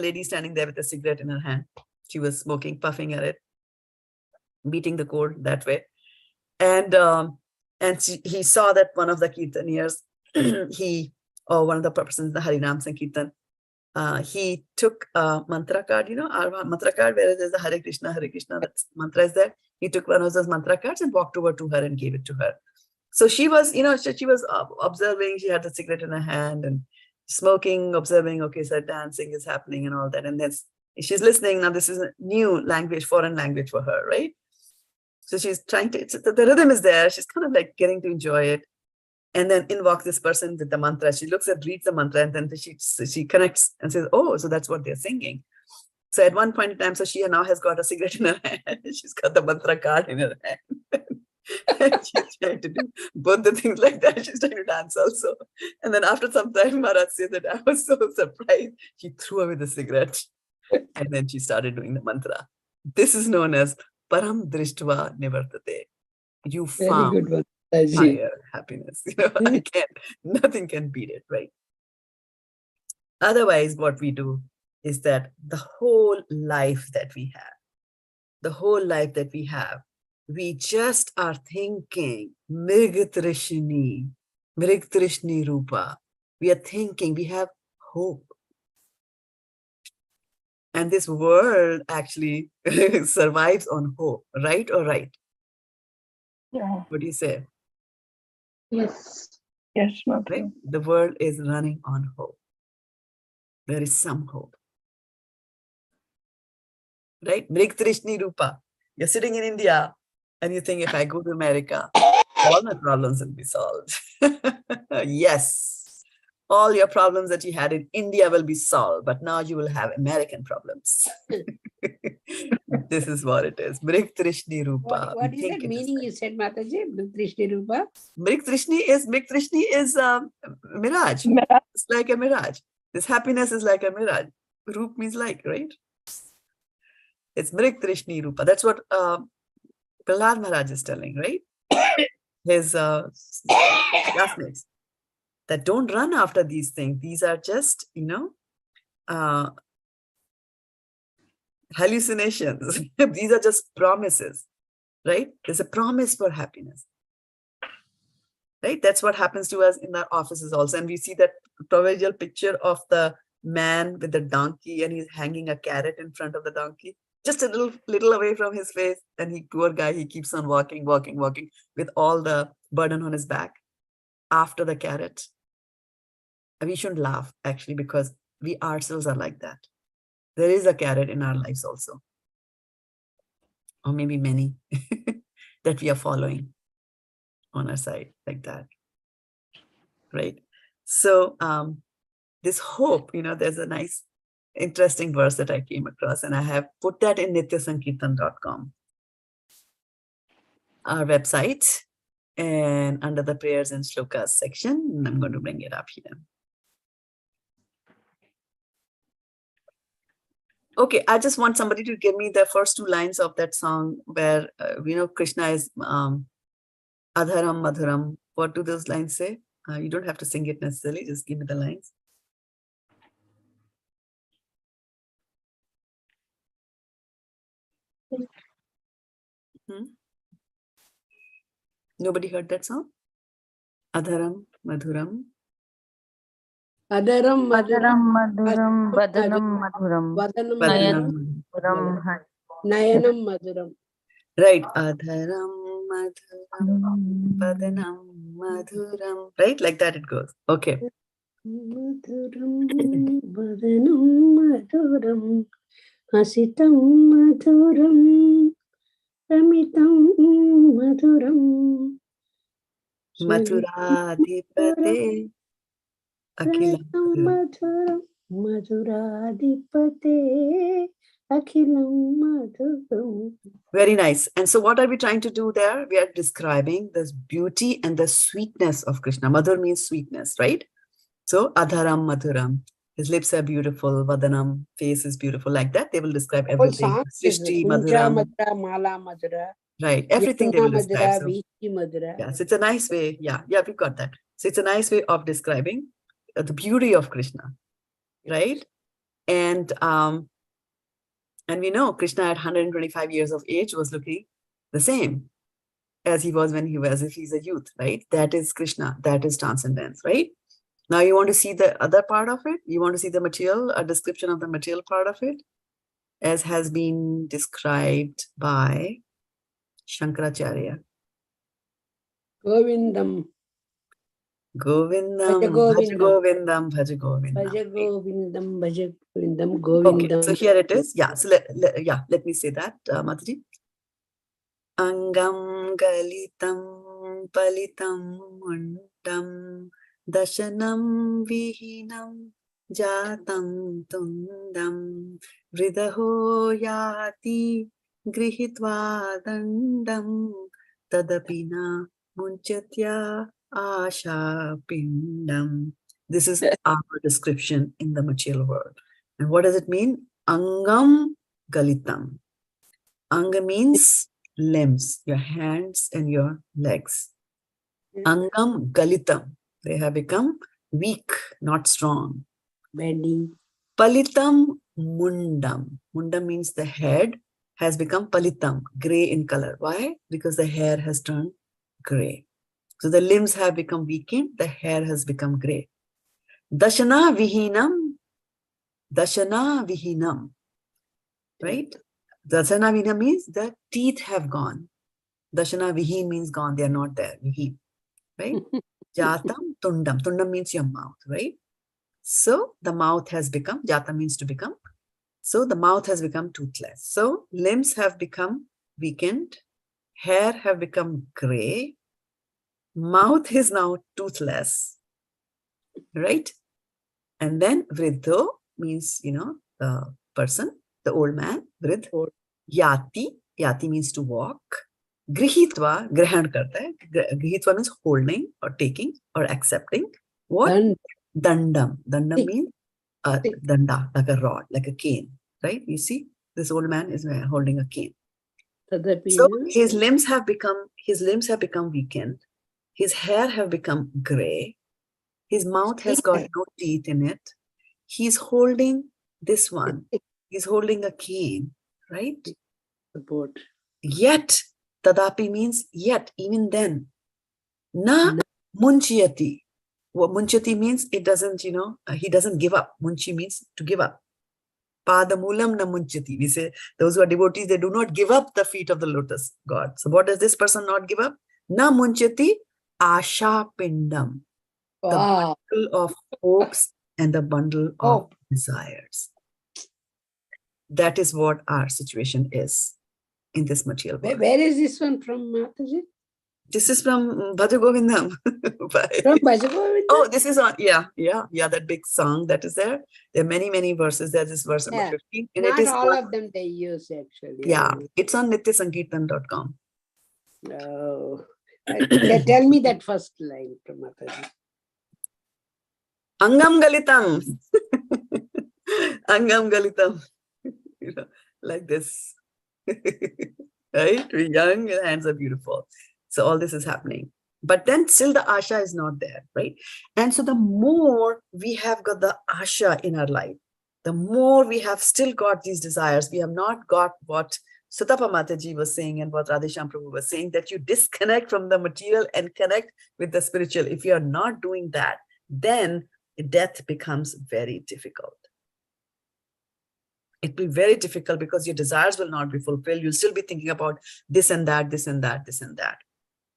lady standing there with a cigarette in her hand. She was smoking, puffing at it, beating the cold that way. And he saw that one of the kirtaniers, one of the persons in the Harinam Sankirtan, he took a mantra card, our mantra card, where there's the Hare Krishna, that mantra is there. He took one of those mantra cards and walked over to her and gave it to her. So she was, she was observing, she had the cigarette in her hand and smoking, observing, okay, so dancing is happening and all that. And then she's listening. Now this is a new language, foreign language for her, right? So she's trying to, the rhythm is there. She's kind of like getting to enjoy it. And then in walks this person with the mantra. She looks at, reads the mantra, and then she connects and says, oh, so that's what they're singing. So at one point in time, so she now has got a cigarette in her hand. She's got the mantra card in her hand. And she's trying to do both the things like that. She's trying to dance also. And then after some time, Maharaj says that I was so surprised. She threw away the cigarette. And then she started doing the mantra. This is known as Param Drishtva Nivartate. You Very found good one. Taji. higher happiness. Nothing can beat it, right? Otherwise, what we do is that the whole life that we have, we just are thinking Mrigtrishni Rupa. We are thinking, we have hope. And this world actually survives on hope, right or right? Yeah. What do you say? Yes. Yes, Mother. Right? The world is running on hope. There is some hope. Right? Mrigtrishni Rupa. You're sitting in India and you think, if I go to America, all my problems will be solved. Yes. All your problems that you had in India will be solved, but now you will have American problems. This is what it is. Mrigtrishni Rupa. What is that meaning you said, Mataji? Mrigtrishni Rupa? Mrigtrishni is mirage. It's like a mirage. This happiness is like a mirage. Rup means like, right? It's Mrigtrishni Rupa. That's what Prahlad Maharaj is telling, right? His classmates. That don't run after these things. These are just, hallucinations. These are just promises, right? There's a promise for happiness, right? That's what happens to us in our offices also. And we see that proverbial picture of the man with the donkey, and he's hanging a carrot in front of the donkey, just a little away from his face. And poor guy, he keeps on walking with all the burden on his back after the carrot. And we shouldn't laugh, actually, because we ourselves are like that. There is a carrot in our lives also, or maybe many, that we are following on our side like that, right? So this hope, there's a nice, interesting verse that I came across, and I have put that in nityasankirtan.com, our website, and under the prayers and shlokas section, I'm going to bring it up here. Okay, I just want somebody to give me the first two lines of that song where, Krishna is Adharam Madhuram. What do those lines say? You don't have to sing it necessarily, just give me the lines. Nobody heard that song? Adharam Madhuram. Adaram Madaram Maduram. Maduram, Badanam Maduram, Vadanam Nayanam Maduram. Maduram, Nayanam Maduram. Right. Adharam Madhuram, Badanam Madhuram. Right? Like that it goes. Okay. Madhuram, Vadanam Maduram, Hasitam Maduram, Ramitam Maduram, Mathura-dhipate Akhilam Madhuram. Madhuradipate Akhilam Madhuram. Very nice. And so what are we trying to do there? We are describing this beauty and the sweetness of Krishna. Madhur means sweetness, right? So Adharam Madhuram. His lips are beautiful. Vadanam, face is beautiful. Like that, they will describe everything. Srishti Madhuram. Madhura, Mala Madhura. Right. Everything they will describe. So, Madhura. yes, it's a nice way. Yeah, we got that. So it's a nice way of describing the beauty of Krishna, right? And we know Krishna at 125 years of age was looking the same as he was when if he's a youth, right? That is Krishna. That is transcendence, right? Now you want to see the other part of it. You want to see the material, a description of the material part of it, as has been described by Shankaracharya. Govindam. Govindam, Bhaja bhaj Govindam. Govindam, bhaj Govindam. Bhaja Govindam, Bhaja Govindam, Okay, Govindam. so here it is. Yeah, so let me say that, Mataji. Angam galitam palitam mundam dashanam vihinam jatam tundam vridaho yati grihitva dandam tadapina munchatya asha pindam. This is our description in the material world. And what does it mean? Angam galitam. Anga means limbs, your hands and your legs. Angam galitam. They have become weak, not strong. Bending. Palitam mundam. Mundam means the head has become palitam, gray in color. Why? Because the hair has turned gray. So the limbs have become weakened, the hair has become gray. Dashana vihinam. Dashana vihinam. Right? Dashana vihinam means the teeth have gone. Dashana vihin means gone, they are not there. Vihin. Right? Jatam tundam. Tundam means your mouth, right? So the mouth has become, jata means to become. So the mouth has become toothless. So limbs have become weakened, hair have become gray, mouth is now toothless, right? And then vriddho means, the person, the old man, vriddh. Yati, yati means to walk. Grihitva, grahan karta hai. Grihitva means holding or taking or accepting. What? Dandam. Dandam means danda, like a rod, like a cane, right? You see, this old man is holding a cane. So his limbs have become weakened. His hair have become gray. His mouth has got no teeth in it. He's holding this one. He's holding a cane, right? Support. Yet, tadapi means yet, even then. Na munchiyati. What munchati means, it doesn't, he doesn't give up. Munchi means to give up. Padamulam na munchati. We say, those who are devotees, they do not give up the feet of the lotus god. So what does this person not give up? Na munchati asha pindam. The bundle of hopes and the bundle of desires. That is what our situation is in this material world. Where is this one from, Mataji? This is from Bhaja Govindam. From Bhaja Govindam? Oh, this is on, yeah, that big song that is there. There are many verses. There's this verse number 15. And Not it is all of them they use actually. Yeah, it's on nityasankirtan.com. Oh. Tell me that first line from Mataji. Angam galitam. Angam galitam. Like this. Right? We're young, your hands are beautiful. So all this is happening. But then still the asha is not there, right? And so the more we have got the asha in our life, the more we have still got these desires. We have not got what Sutapa Mataji was saying and what Radheshyam Prabhu was saying, that you disconnect from the material and connect with the spiritual. If you are not doing that, then death becomes very difficult. It will be very difficult because your desires will not be fulfilled. You'll still be thinking about this and that, this and that, this and that,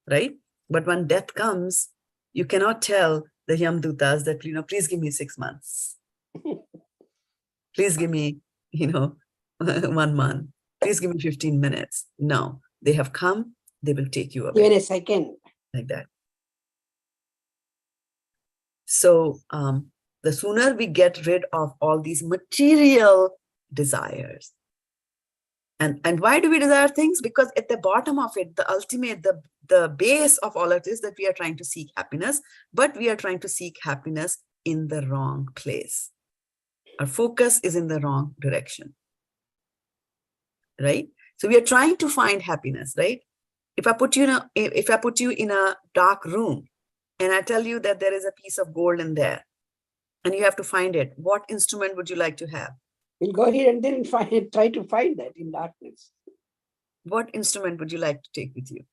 right? But when death comes, you cannot tell the Yamdutas that, please give me 6 months. Please give me, 1 month. Please give me 15 minutes. No, they have come, they will take you away. Even a second. Like that. So the sooner we get rid of all these material desires. And why do we desire things? Because at the bottom of it, the ultimate, the base of all of it is that we are trying to seek happiness, but we are trying to seek happiness in the wrong place. Our focus is in the wrong direction. Right? So we are trying to find happiness, right? If I put you in a dark room and I tell you that there is a piece of gold in there and you have to find it, what instrument would you like to have? We'll go here and then try to find that in darkness. What instrument would you like to take with you?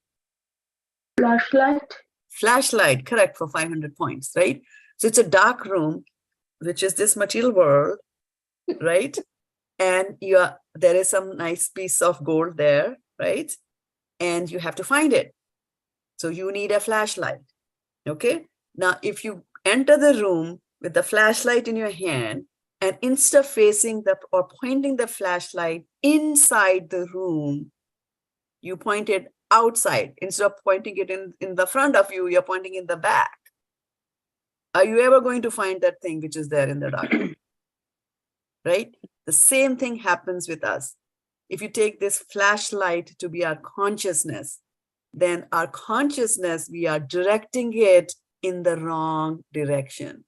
Flashlight. Flashlight, correct, for 500 points, right? So it's a dark room, which is this material world, right? And there is some nice piece of gold there, right? And you have to find it. So you need a flashlight, okay? Now, if you enter the room with the flashlight in your hand, and instead of facing the or pointing the flashlight inside the room, you point it outside. Instead of pointing it in the front of you, you're pointing in the back. Are you ever going to find that thing which is there in the dark? Right? The same thing happens with us. If you take this flashlight to be our consciousness, then our consciousness, we are directing it in the wrong direction.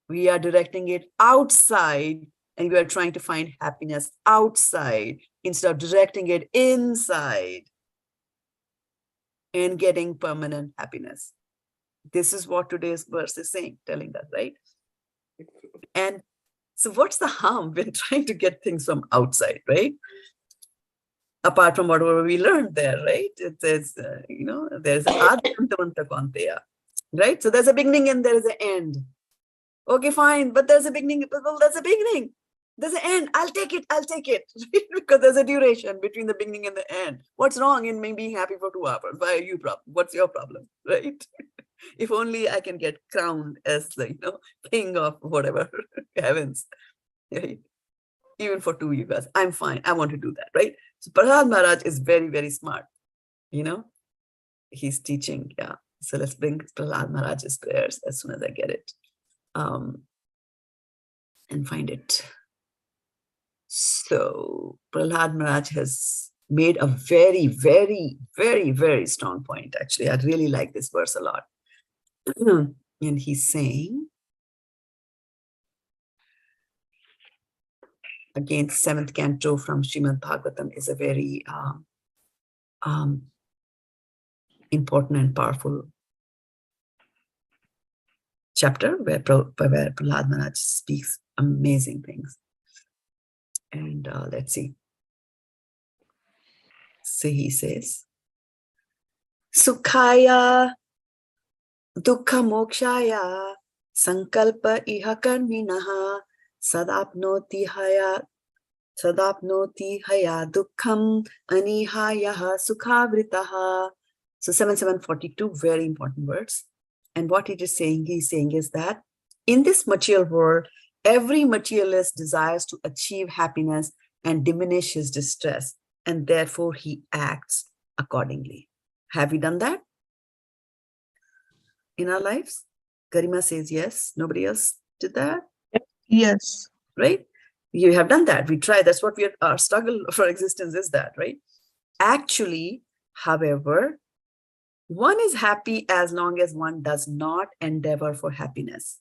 We are directing it outside, and we are trying to find happiness outside instead of directing it inside and getting permanent happiness. This is what today's verse is saying, telling us, right? And so what's the harm when trying to get things from outside, right? Apart from whatever we learned there, right? It says, there's an adhigacchati, right? So there's a beginning and there is an end. Okay, fine, but there's a beginning. Well, there's a beginning. There's an end. I'll take it. Because there's a duration between the beginning and the end. What's wrong in me being happy for 2 hours? Why are you problem? What's your problem, right? If only I can get crowned as the king of whatever heavens, right? Even for 2 years, I'm fine. I want to do that, right? So Prahlad Maharaj is very, very smart. He's teaching. Yeah. So let's bring Prahlad Maharaj's prayers as soon as I get it. And find it. So Prahlad Maharaj has made a very, very, very, very strong point. Actually, I really like this verse a lot. And he's saying, again, 7th canto from Srimad Bhagavatam is a very important and powerful chapter where Prahlad Maharaj speaks amazing things. And let's see. So he says, Sukhaya Dukkha Mokshaya Sankalpa Iha Karminaha Sadapnoti Haya Dukkham Anihayaha Sukhavritaha. So 7742, very important words. And what he's saying is that in this material world, every materialist desires to achieve happiness and diminish his distress, and therefore he acts accordingly. Have we done that in our lives? Garima says yes. Nobody else did that? Yes. Right? You have done that. We try. That's what our struggle for existence is, that, right? Actually, however, one is happy as long as one does not endeavor for happiness.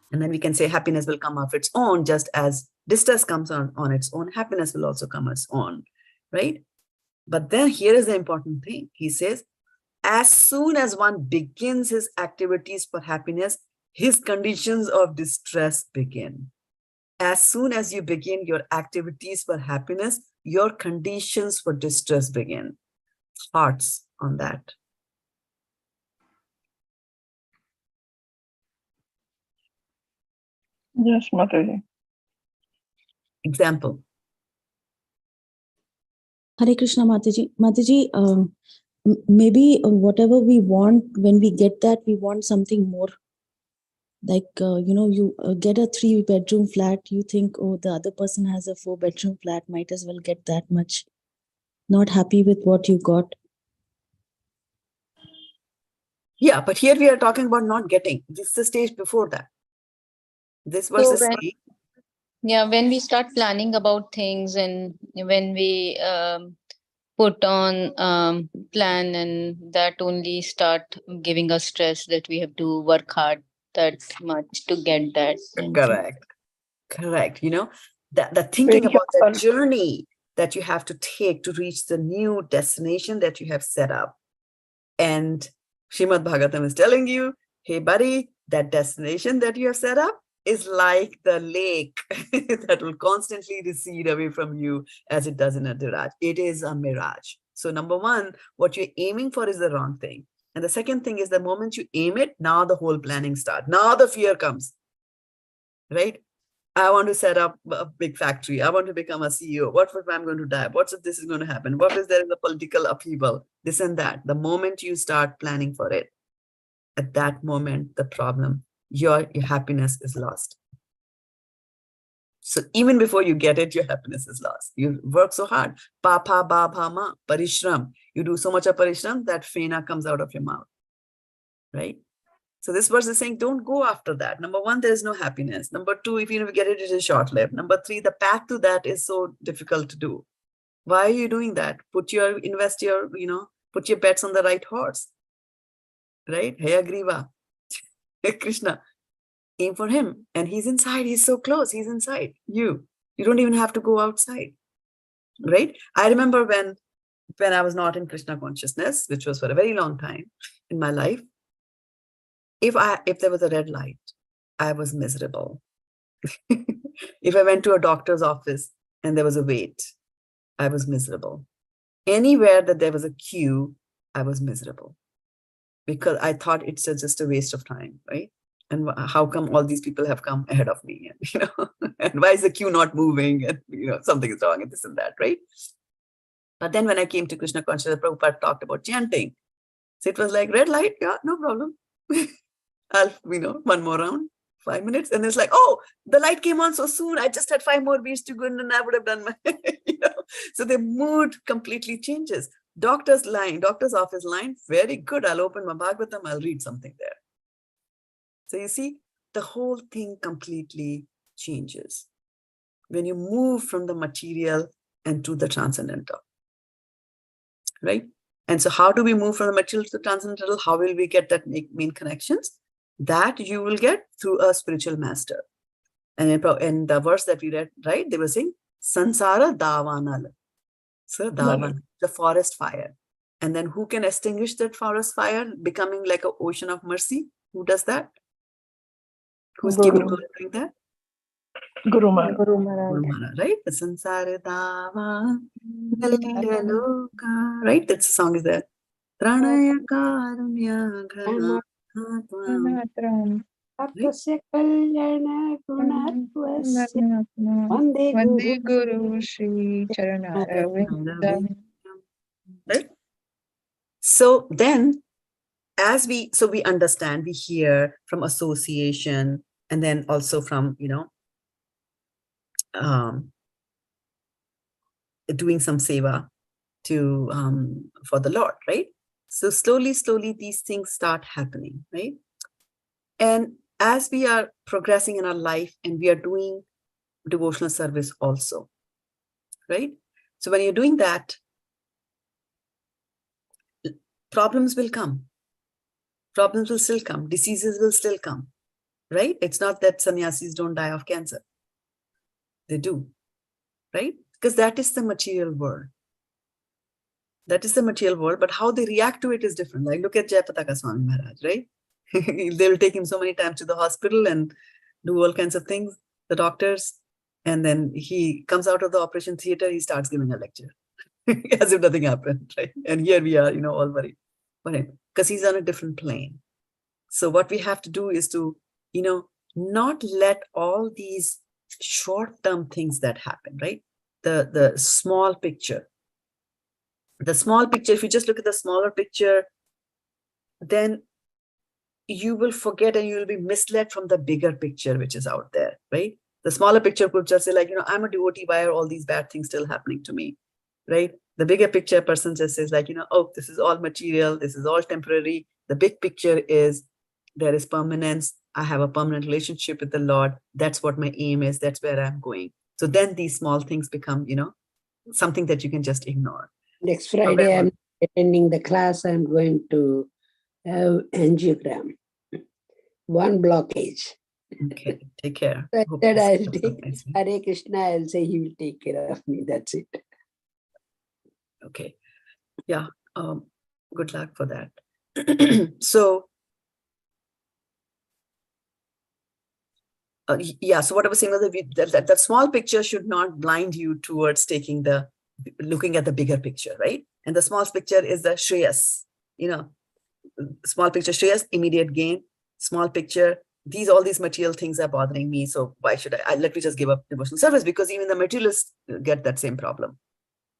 And then we can say happiness will come of its own, just as distress comes on its own, happiness will also come on its own, right? But then here is the important thing. He says, as soon as one begins his activities for happiness, his conditions of distress begin. As soon as you begin your activities for happiness, your conditions for distress begin. Thoughts on that? Yes, Mataji. Example. Hare Krishna, Mataji. Mataji, maybe whatever we want, when we get that, we want something more. Like, you get a 3-bedroom flat, you think, oh, the other person has a 4-bedroom flat, might as well get that much. Not happy with what you got. Yeah, but here we are talking about not getting. This is the stage before that. This verse is saying, when we start planning about things, and when we put on plan, and that only start giving us stress that we have to work hard that much to get that. Correct. The thinking about the journey that you have to take to reach the new destination that you have set up. And Srimad Bhagavatam is telling you, hey, buddy, that destination that you have set up is like the lake that will constantly recede away from you as it does in a mirage. It is a mirage. So number one, what you're aiming for is the wrong thing. And the second thing is, the moment you aim it, now the whole planning starts. Now the fear comes, right? I want to set up a big factory. I want to become a CEO. What if I'm going to die? What if this is going to happen? What if there is a political upheaval? This and that. The moment you start planning for it, at that moment, the problem, your happiness is lost. So even before you get it, your happiness is lost. You work so hard. Pa, pa, ba, bha, ma, parishram. You do so much of parishram that fena comes out of your mouth. Right? So this verse is saying, don't go after that. Number one, there is no happiness. Number two, if you get it, it is short-lived. Number three, the path to that is so difficult to do. Why are you doing that? Put your bets on the right horse. Right? Hey, Agriva. Hey, Krishna. Aim for him. And he's inside. He's so close. He's inside you. You don't even have to go outside. Right? I remember when I was not in Krishna consciousness, which was for a very long time in my life, if there was a red light, I was miserable. If I went to a doctor's office and there was a wait, I was miserable. Anywhere that there was a queue, I was miserable. Because I thought it's just a waste of time, right? And how come all these people have come ahead of me? And, and why is the queue not moving? And something is wrong and this and that, right? But then when I came to Krishna consciousness, Prabhupada talked about chanting. So it was like, red light, yeah, no problem. I'll, one more round, 5 minutes. And it's like, oh, the light came on so soon. I just had 5 more beats to go and then I would have done my, So the mood completely changes. Doctor's office line, very good. I'll open my Bhagavatam, I'll read something there. So you see, the whole thing completely changes when you move from the material and to the transcendental, right? And so how do we move from the material to the transcendental? How will we get that main connections? That you will get through a spiritual master. And in the verse that we read, right, they were saying, Sansara Davanal. So Davan, the forest fire. And then who can extinguish that forest fire, becoming like an ocean of mercy? Who does that? Who's capable of doing that? Guru Maharaj. Guru Maharaj, right? The Sansara Dava, right? That song is there. Pranaya Karunya Ghana. Vande Guru Shri Charana. Right? So then, we understand, we hear from association, and then also from, doing some seva for the Lord, right? So slowly, these things start happening, right? And as we are progressing in our life and we are doing devotional service also, right? So when you're doing that, problems will come. Problems will still come. Diseases will still come, right? It's not that sannyasis don't die of cancer. They do, right? Because that is the material world. That is the material world, but how they react to it is different. Like, look at Jayapataka Swami Maharaj, right? They will take him so many times to the hospital and do all kinds of things, the doctors, and then he comes out of the operation theater, he starts giving a lecture as if nothing happened, right? And here we are, all worried for him because he's on a different plane. So what we have to do is to, not let all these short-term things that happen, right? The small picture. The small picture, if you just look at the smaller picture, then you will forget and you will be misled from the bigger picture which is out there, right? The smaller picture could just say like, I'm a devotee, why are all these bad things still happening to me, right? The bigger picture person just says like, oh, this is all material, this is all temporary. The big picture is there is permanence. I have a permanent relationship with the Lord. That's what my aim is. That's where I'm going. So then these small things become, something that you can just ignore. Next Friday, I'm attending the class. I'm going to have angiogram. One blockage. Okay, take care. So that I'll take Hare Krishna. I'll say he will take care of me. That's it. Okay. Yeah. Good luck for that. So, so what I was saying was that small picture should not blind you towards looking at the bigger picture, right? And the small picture is the Shreyas, small picture Shreyas, immediate gain, small picture, all these material things are bothering me. So why should let me just give up devotional service? Because even the materialists get that same problem.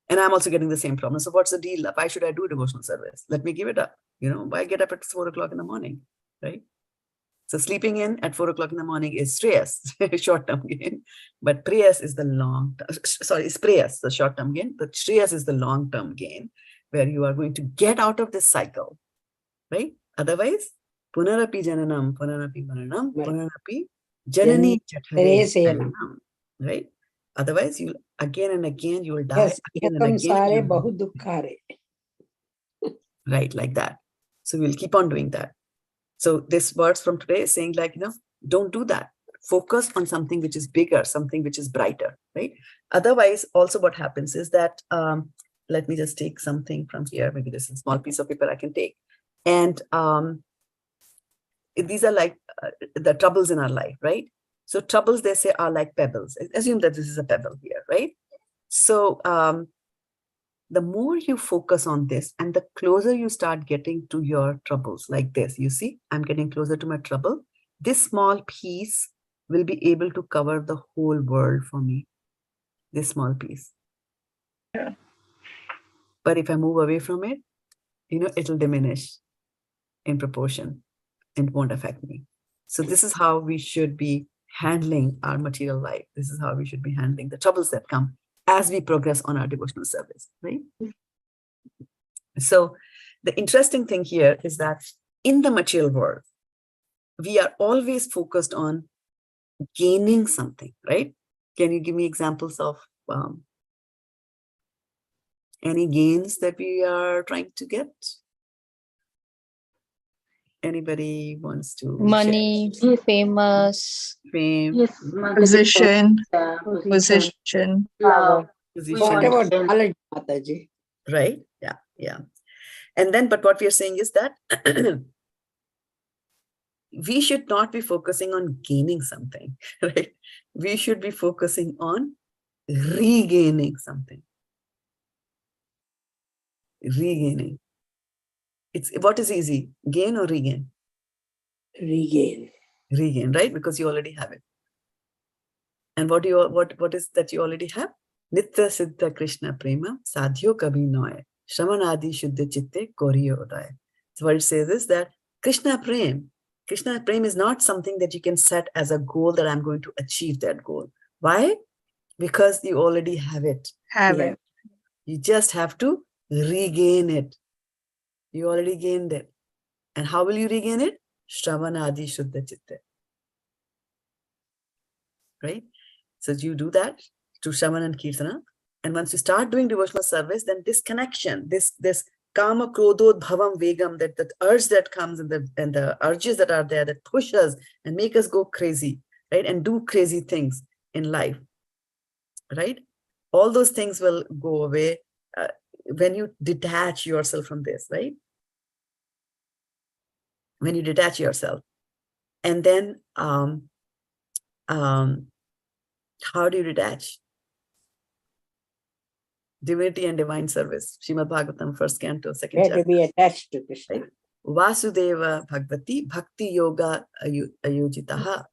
And I'm also getting the same problem. So what's the deal? Why should I do devotional service? Let me give it up. Why get up at 4 o'clock in the morning? right? So sleeping in at 4 o'clock in the morning is Shreyas, short-term gain. But Preyas is the it's Preyas, the short-term gain. But Shreyas is the long-term gain, where you are going to get out of this cycle, right? Otherwise, Punarapi Jananam, Punarapi Maranam, Punarapi Janani Jathare, right? Otherwise, you'll again and again, you will die. Yes, Again and again. bahu dukkhare. Right, like that. So we'll keep on doing that. So this words from today is saying, like, don't do that. Focus on something which is bigger, something which is brighter, right? Otherwise, also what happens is that, let me just take something from here. Maybe this is a small piece of paper I can take. And these are like the troubles in our life, right? So troubles, they say, are like pebbles. Assume that this is a pebble here, right? So the more you focus on this and the closer you start getting to your troubles, like this, you see, I'm getting closer to my trouble. This small piece will be able to cover the whole world for me. This small piece. Yeah. But if I move away from it, it'll diminish in proportion and won't affect me. So this is how we should be handling our material life. This is how we should be handling the troubles that come as we progress on our devotional service, right? So the interesting thing here is that in the material world, we are always focused on gaining something, right? Can you give me examples of any gains that we are trying to get? Anybody wants to Money, Yes. famous. fame, Yes, Position, position, position. love, position, What about Yes. knowledge, Mataji? right? Yeah. And then, but what we are saying is that we should not be focusing on gaining something, right? We should be focusing on regaining something. Regaining. What is easy? Gain or regain? Regain. Regain, right? Because you already have it. And what is that you already have? Nitya Siddha Krishna Prema Sadhyo Kabhi Noy Shramanadi Shuddha Chitte Koriyo Uday. So what it says is that Krishna Prem is not something that you can set as a goal that I'm going to achieve that goal. Why? Because you already have it. Have Yeah. it. You just have to regain it. You already gained it. And how will you regain it? Shravanadi Shuddha Chitte. Right? So you do that to Shravan and Kirtana. And once you start doing devotional service, then this connection, this Kama Krodod Bhavam Vegam, that urge that comes and the urges that are there that push us and make us go crazy, right? And do crazy things in life, right? All those things will go away when you detach yourself from this, right? When you detach yourself. And then how do you detach? Divinity and divine service. Srimad Bhagavatam, first canto, second We have to chapter. be attached to Krishna. Right? Vasudeva Bhagavati Bhakti Yoga Ayujitaha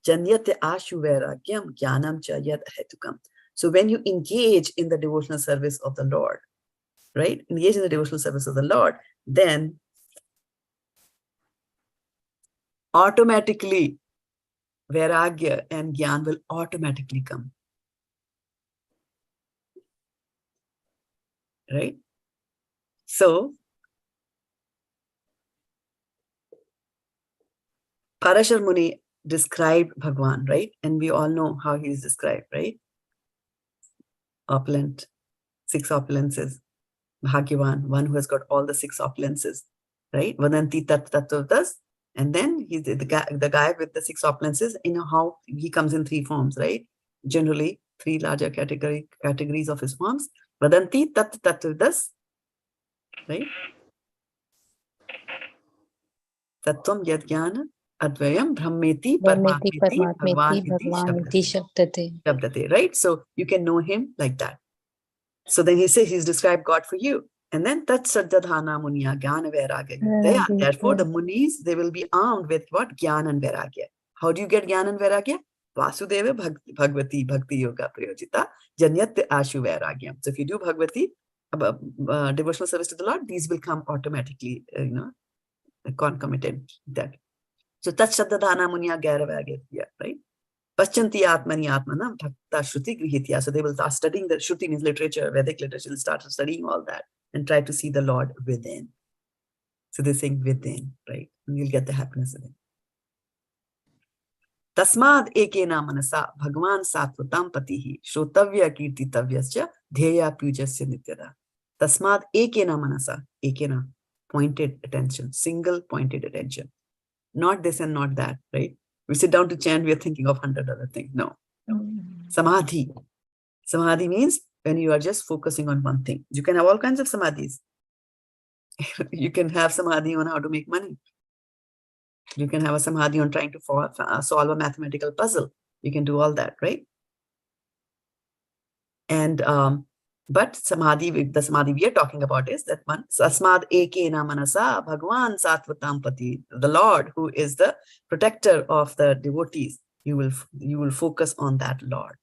Janyate Ashu Vairagyam Jnanam Cha Yad Hetukam. So when you engage in the devotional service of the Lord, right? Engage in the devotional service of the Lord, then automatically Vairagya and Gyan will automatically come. Right? So Parashar Muni described Bhagwan, right? And we all know how he is described, right? Opulent, 6 opulences. Bhagyavan, one who has got all the 6 opulences, right? Vadanti tat-tattvatas. And then he's the guy with the 6 opulences, how he comes in 3 forms, right? Generally, 3 larger categories of his forms. Vadanti tat-tattvatas, right? Tattvam yad-jnana advayam brahmeti Brahmeti parmatmeti Paramatmeti bhagwan iti Shabdate. shabdate, right? So you can know him like that. So then he says he's described God for you. And then tat saddhana munya jnana vairagya yudaya. Therefore, the munis, they will be armed with what? Jnana and vairagya. How do you get jnana and vairagya? Vasudeva Bhagavati Bhakti Yoga Prayojita Janyat Ashu Vairagyam. So if you do Bhagavati, devotional service to the Lord, these will come automatically, concomitant that. So tat-shraddha-dhāna munya gairavagyatya, right? Paschanti atmani atmanam tathā shruti grihitya. So they will start studying the Shruti means literature, Vedic literature, will start studying all that and try to see the Lord within. So they're saying within, right? And you'll get the happiness within. Tasmad ekena manasa bhagavan sattvatam patihi shrotavya kirtitavyascha dheya pujasya nityada. Tasmad ekena manasa, ekena, pointed attention, single pointed attention. Not this and not that, right? We sit down to chant, we are thinking of 100 other things. No. Samadhi. Samadhi means when you are just focusing on one thing. You can have all kinds of samadhis. You can have samadhi on how to make money. You can have a samadhi on trying to solve a mathematical puzzle. You can do all that, right? And but samadhi, the samadhi we are talking about is that one, Sasmad ekena manasa bhagwan sattvatam pati, the Lord who is the protector of the devotees. You will focus on that Lord.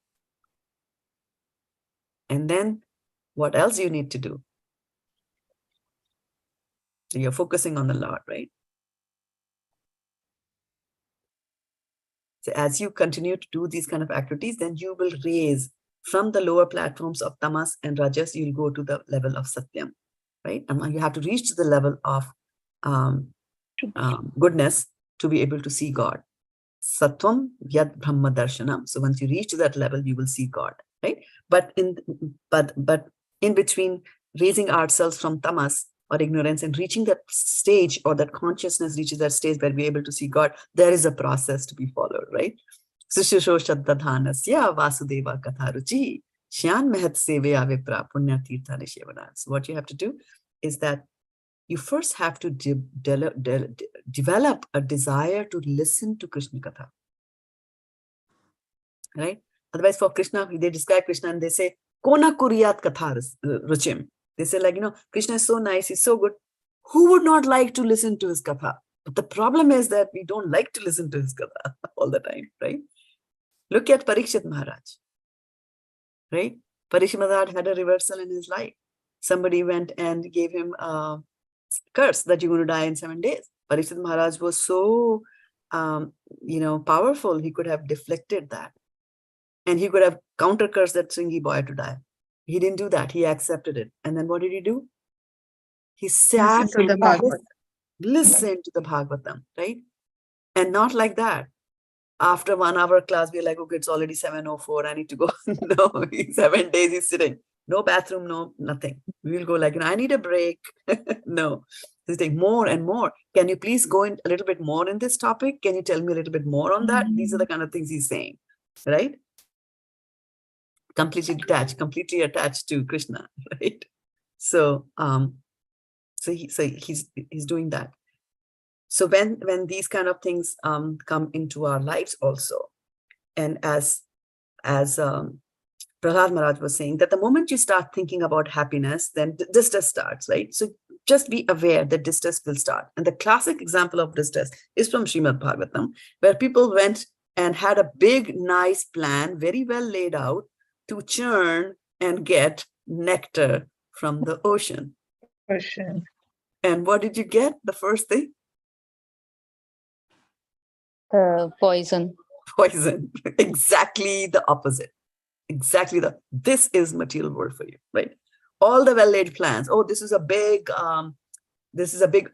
And then what else you need to do? So you're focusing on the Lord, right? So as you continue to do these kind of activities, then you will raise from the lower platforms of tamas and rajas, you'll go to the level of satyam, right? And you have to reach to the level of goodness to be able to see God. Sattvam yad brahma darshanam. So once you reach to that level, you will see God, right? But in between raising ourselves from tamas or ignorance and reaching that stage, or that consciousness reaches that stage where we're able to see God, there is a process to be followed, right? Sushusho Shraddha-dhanasya Vasudeva Katharuchi Shyan Mehat Seveya Vipra Punya Tirtha Nishevana. So what you have to do is that you first have to develop a desire to listen to Krishna Katha. Right? Otherwise, for Krishna, they describe Krishna and they say, Kona Kuriyat Katha Ruchim. They say, like, Krishna is so nice, he's so good. Who would not like to listen to his Katha? But the problem is that we don't like to listen to his Katha all the time, right? Look at Parikshit Maharaj, right? Parikshit Maharaj had a reversal in his life. Somebody went and gave him a curse that you're going to die in 7 days. Parikshit Maharaj was so, powerful. He could have deflected that. And he could have counter-cursed that Sringi boy to die. He didn't do that. He accepted it. And then what did he do? He sat and listened to the Bhagavatam, right? And not like that. After 1 hour class, we're like, okay, it's already 7:04. I need to go. No, 7 days he's sitting. No bathroom, no, nothing. We will go like, I need a break. No. He's saying more and more. Can you please go in a little bit more in this topic? Can you tell me a little bit more on that? These are the kind of things he's saying, right? Completely detached, completely attached to Krishna, right? So, he's doing that. So when these kind of things come into our lives also, and as Prahlad Maharaj was saying, that the moment you start thinking about happiness, then distress starts, right? So just be aware that distress will start. And the classic example of distress is from Srimad Bhagavatam, where people went and had a big, nice plan, very well laid out, to churn and get nectar from the ocean. And what did you get? The first thing? Poison. Poison. Exactly the opposite. Exactly this is material world for you, right? All the well-laid plans. Oh, this is a big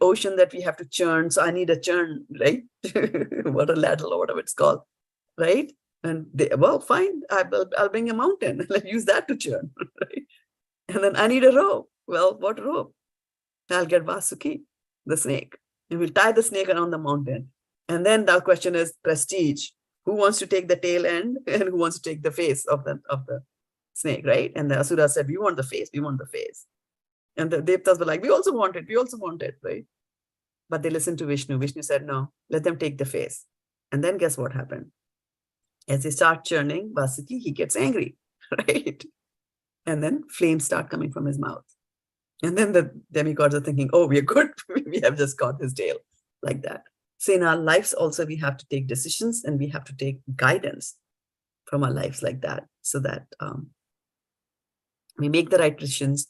ocean that we have to churn. So I need a churn, right? What a ladle or whatever it's called, right? And well, fine, I'll bring a mountain. Let's use that to churn, right? And then I need a rope. Well, what rope? I'll get Vasuki, the snake, and we'll tie the snake around the mountain. And then the question is prestige. Who wants to take the tail end and who wants to take the face of the snake, right? And the Asura said, we want the face, we want the face. And the Devtas were like, we also want it, right? But they listened to Vishnu. Vishnu said, no, let them take the face. And then guess what happened? As they start churning, Vasuki, he gets angry, right? And then flames start coming from his mouth. And then the demigods are thinking, oh, we are good. We have just got his tail, like that. So in our lives also, we have to take decisions and we have to take guidance from our lives like that, so that we make the right decisions,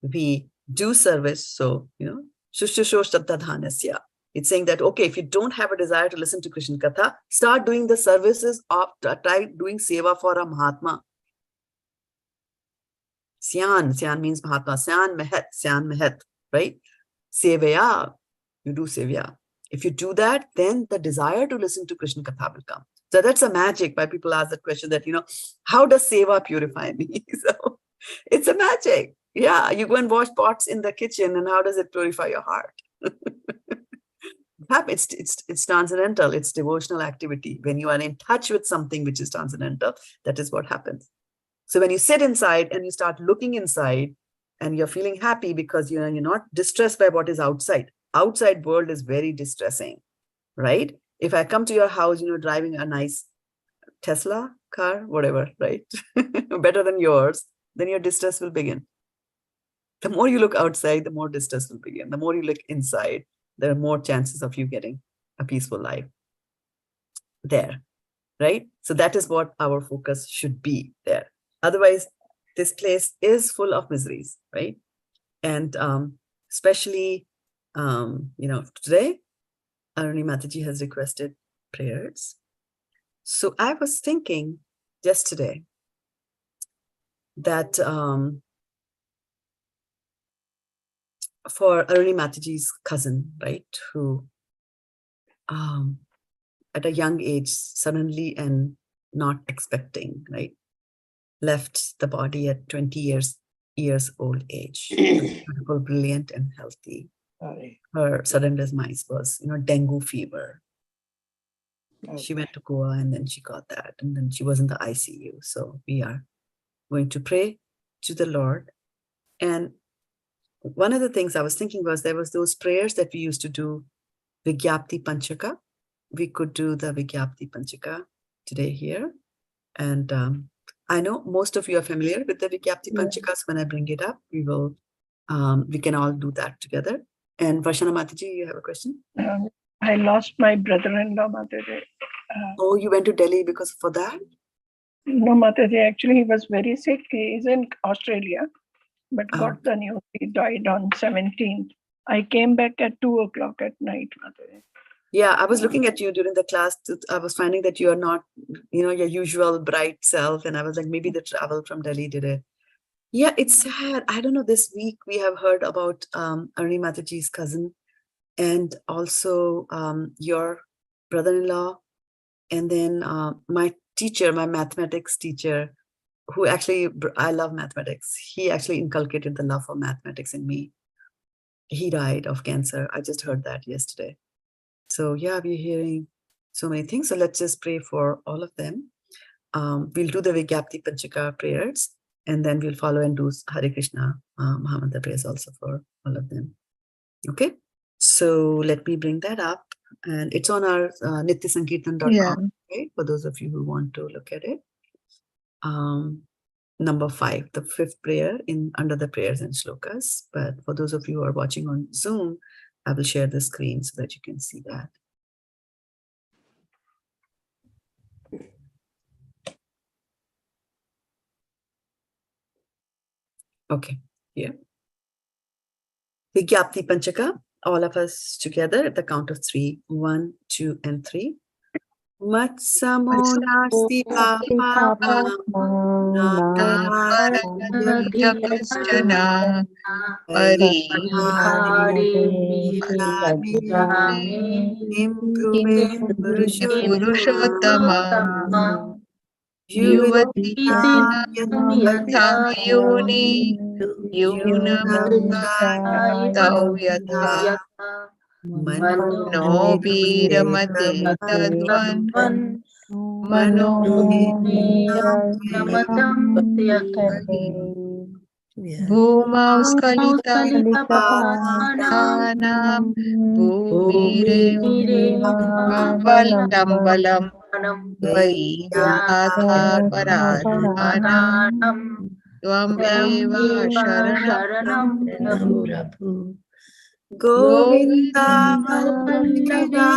we do service. So, Shushusho Shraddha-dhanasya, It's saying that, okay, if you don't have a desire to listen to Krishna Katha, start doing the services of, try doing seva for a Mahatma. Syan means Mahatma. Syan Mehet, right? Sevaya, you do sevya. If you do that, then the desire to listen to Krishna Katha will come. So that's a magic. Why people ask that question that, how does seva purify me? So it's a magic. Yeah, you go and wash pots in the kitchen, and how does it purify your heart? It's transcendental. It's devotional activity. When you are in touch with something which is transcendental, that is what happens. So when you sit inside and you start looking inside, and you're feeling happy because you're not distressed by what is outside. Outside world is very distressing, right? If I come to your house, driving a nice Tesla car, whatever, right? Better than yours, then your distress will begin. The more you look outside, the more distress will begin. The more you look inside, there are more chances of you getting a peaceful life there, right? So that is what our focus should be there. Otherwise, this place is full of miseries, right? And especially, today, Aruni Mataji has requested prayers. So I was thinking just today that for Aruni Mataji's cousin, right, who at a young age, suddenly and not expecting, right, left the body at 20 years old age, beautiful, brilliant, and healthy. Her sudden demise was, dengue fever. She went to Goa and then she got that, and then she was in the ICU. So we are going to pray to the Lord. And one of the things I was thinking was there was those prayers that we used to do, Vigyapti Panchaka. We could do the Vigyapti Panchaka today here. And I know most of you are familiar with the Vigyapti Panchakas. When I bring it up, we can all do that together. And Varshana Mataji, you have a question? I lost my brother-in-law, Mataji. Oh, you went to Delhi for that? No, Mataji, actually he was very sick. He is in Australia, but got the news he died on 17th. I came back at 2 o'clock at night, Mataji. Yeah, I was looking at you during the class. I was finding that you are not, your usual bright self. And I was like, maybe the travel from Delhi did it. Yeah, it's sad. I don't know. This week we have heard about Aruni Mataji's cousin and also your brother-in-law. And then my teacher, my mathematics teacher, who actually, I love mathematics. He actually inculcated the love for mathematics in me. He died of cancer. I just heard that yesterday. So yeah, we're hearing so many things. So let's just pray for all of them. We'll do the Vigyapti Panchaka prayers, and then we'll follow and do Hare Krishna Mahamantra prayers also for all of them. Okay, so let me bring that up. And it's on our nityasankirtan.com, okay, for those of you who want to look at it. Number 5, the 5th prayer under the prayers and shlokas. But for those of you who are watching on Zoom, I will share the screen so that you can see that. Okay, here. Vigyapti Panchaka, all of us together at the count of 3. 1, 2, and 3. Matsamo nasti papa Mano viramate tadvan mano bhumau skalita pavanam bhumire tambalam vaidyatha paradhanam tvameva sharanam Govinda Govinda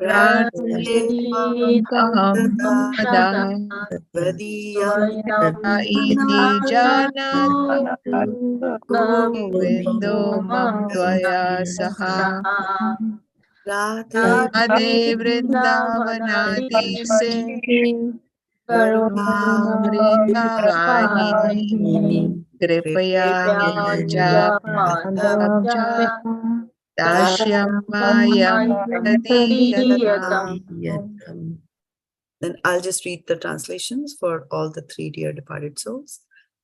Aham pada iti janatu govindo mam tvaya saha Radhe Vrindavanadi se Vrindavani Kripaya Japata Dashyamaya Tadiyatam. Then I'll just read the translations for all the three dear departed souls.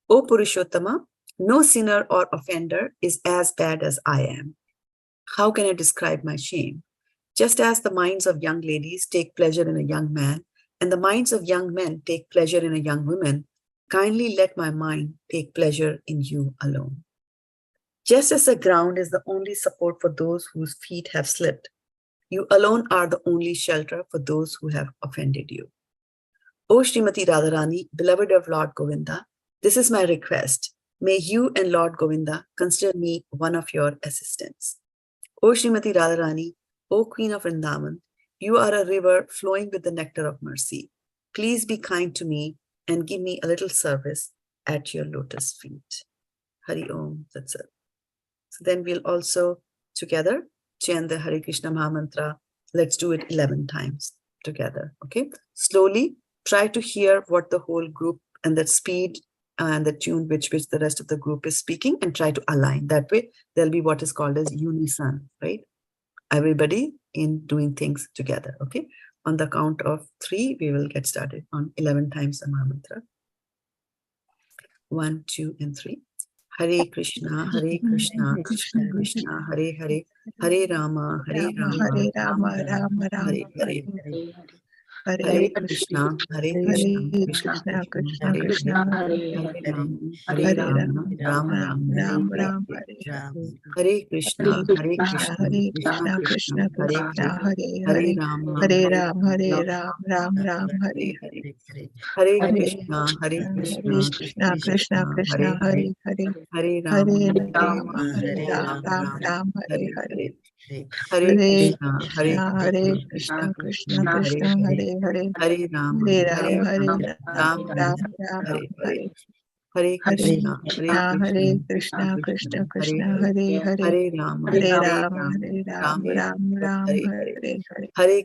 O Purushottama, no sinner or offender is as bad as I am. How can I describe my shame? Just as the minds of young ladies take pleasure in a young man, and the minds of young men take pleasure in a young woman, kindly let my mind take pleasure in you alone. Just as the ground is the only support for those whose feet have slipped, you alone are the only shelter for those who have offended you. O Srimati Radharani, beloved of Lord Govinda, this is my request. May you and Lord Govinda consider me one of your assistants. O Srimati Radharani, O Queen of Vrindavan, you are a river flowing with the nectar of mercy. Please be kind to me and give me a little service at your lotus feet. Hari Om Tat Sat. So then we'll also together chant the Hare Krishna Maha Mantra. Let's do it 11 times together. Okay. Slowly try to hear what the whole group and that speed and the tune which the rest of the group is speaking, and try to align. That way there'll be what is called as unison, right? Everybody in doing things together. Okay. On the count of 3, we will get started on 11 times the Maha Mantra. 1, 2, and 3. Hare Krishna, Krishna Krishna, Hare Hare, Hare Rama, Hare Rama, Rama Rama, Hare Hare. Hare Krishna, Krishna, Krishna Krishna, Hare Rama, Rama Ram Rama, Ram, Hare Krishna, Krishna Krishna, Hare Rama, Hare Ram Ram, Hare Hare Hare Krishna, Krishna Krishna Krishna, Hare Hare Hare Ram Rama, Ram, Hare Hare Hare Hare Krishna Krishna Krishna, Hare Hare Hare Rama, Ram Ram, Hare Hare Krishna, Hare Krishna Krishna Krishna, Hare Hare Hare Rama, Hare Ram Ram, Hare Hare Hare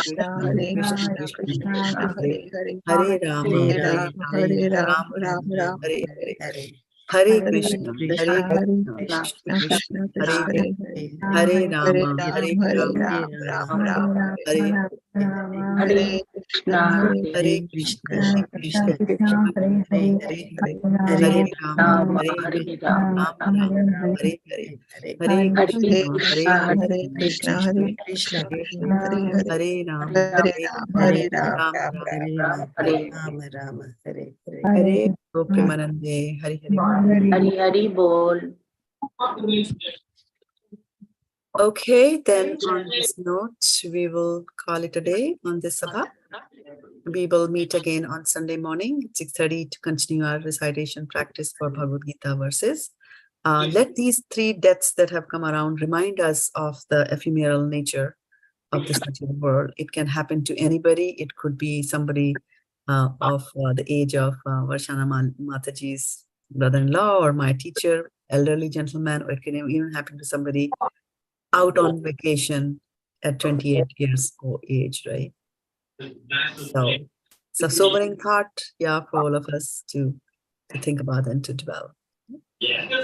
Krishna, Hare Krishna Krishna Krishna, Hare Hare Hare Rama, Ram, Hare Hare Hare Krishna Krishna Krishna, Hare Rama, Hare Ram, Hare Hare Hare Hare Krishna, Krishna Krishna Krishna, Hare Hare Rama, Ram, Hare Hare Krishna, Hare Krishna, Krishna Krishna Hare Hare Rama, Hare Hare Krishna, Hare Krishna Hare Rama, Hare Ram, Rama Rama Hare Hare Gopremanande, Hare Hare. Hari Hari Bol. Okay, then on this note, we will call it a day on this sabha. We will meet again on Sunday morning at 6:30 to continue our recitation practice for Bhagavad-gita verses. Let these 3 deaths that have come around remind us of the ephemeral nature of this material world. It can happen to anybody. It could be somebody of the age of Varshana Mataji's brother-in-law or my teacher, elderly gentleman, or it can even happen to somebody out on vacation at 28 years of age, right? So sobering thought, yeah, for all of us to think about and to dwell. Thank you,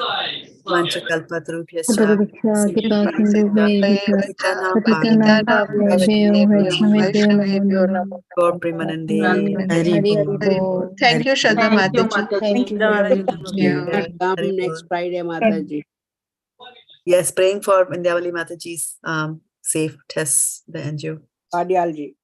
Shraddha Mataji. Thank you. Come next Friday, Mataji. Yes, praying for Vindhyavali Mataji's safe tests, the angio. Cardiology.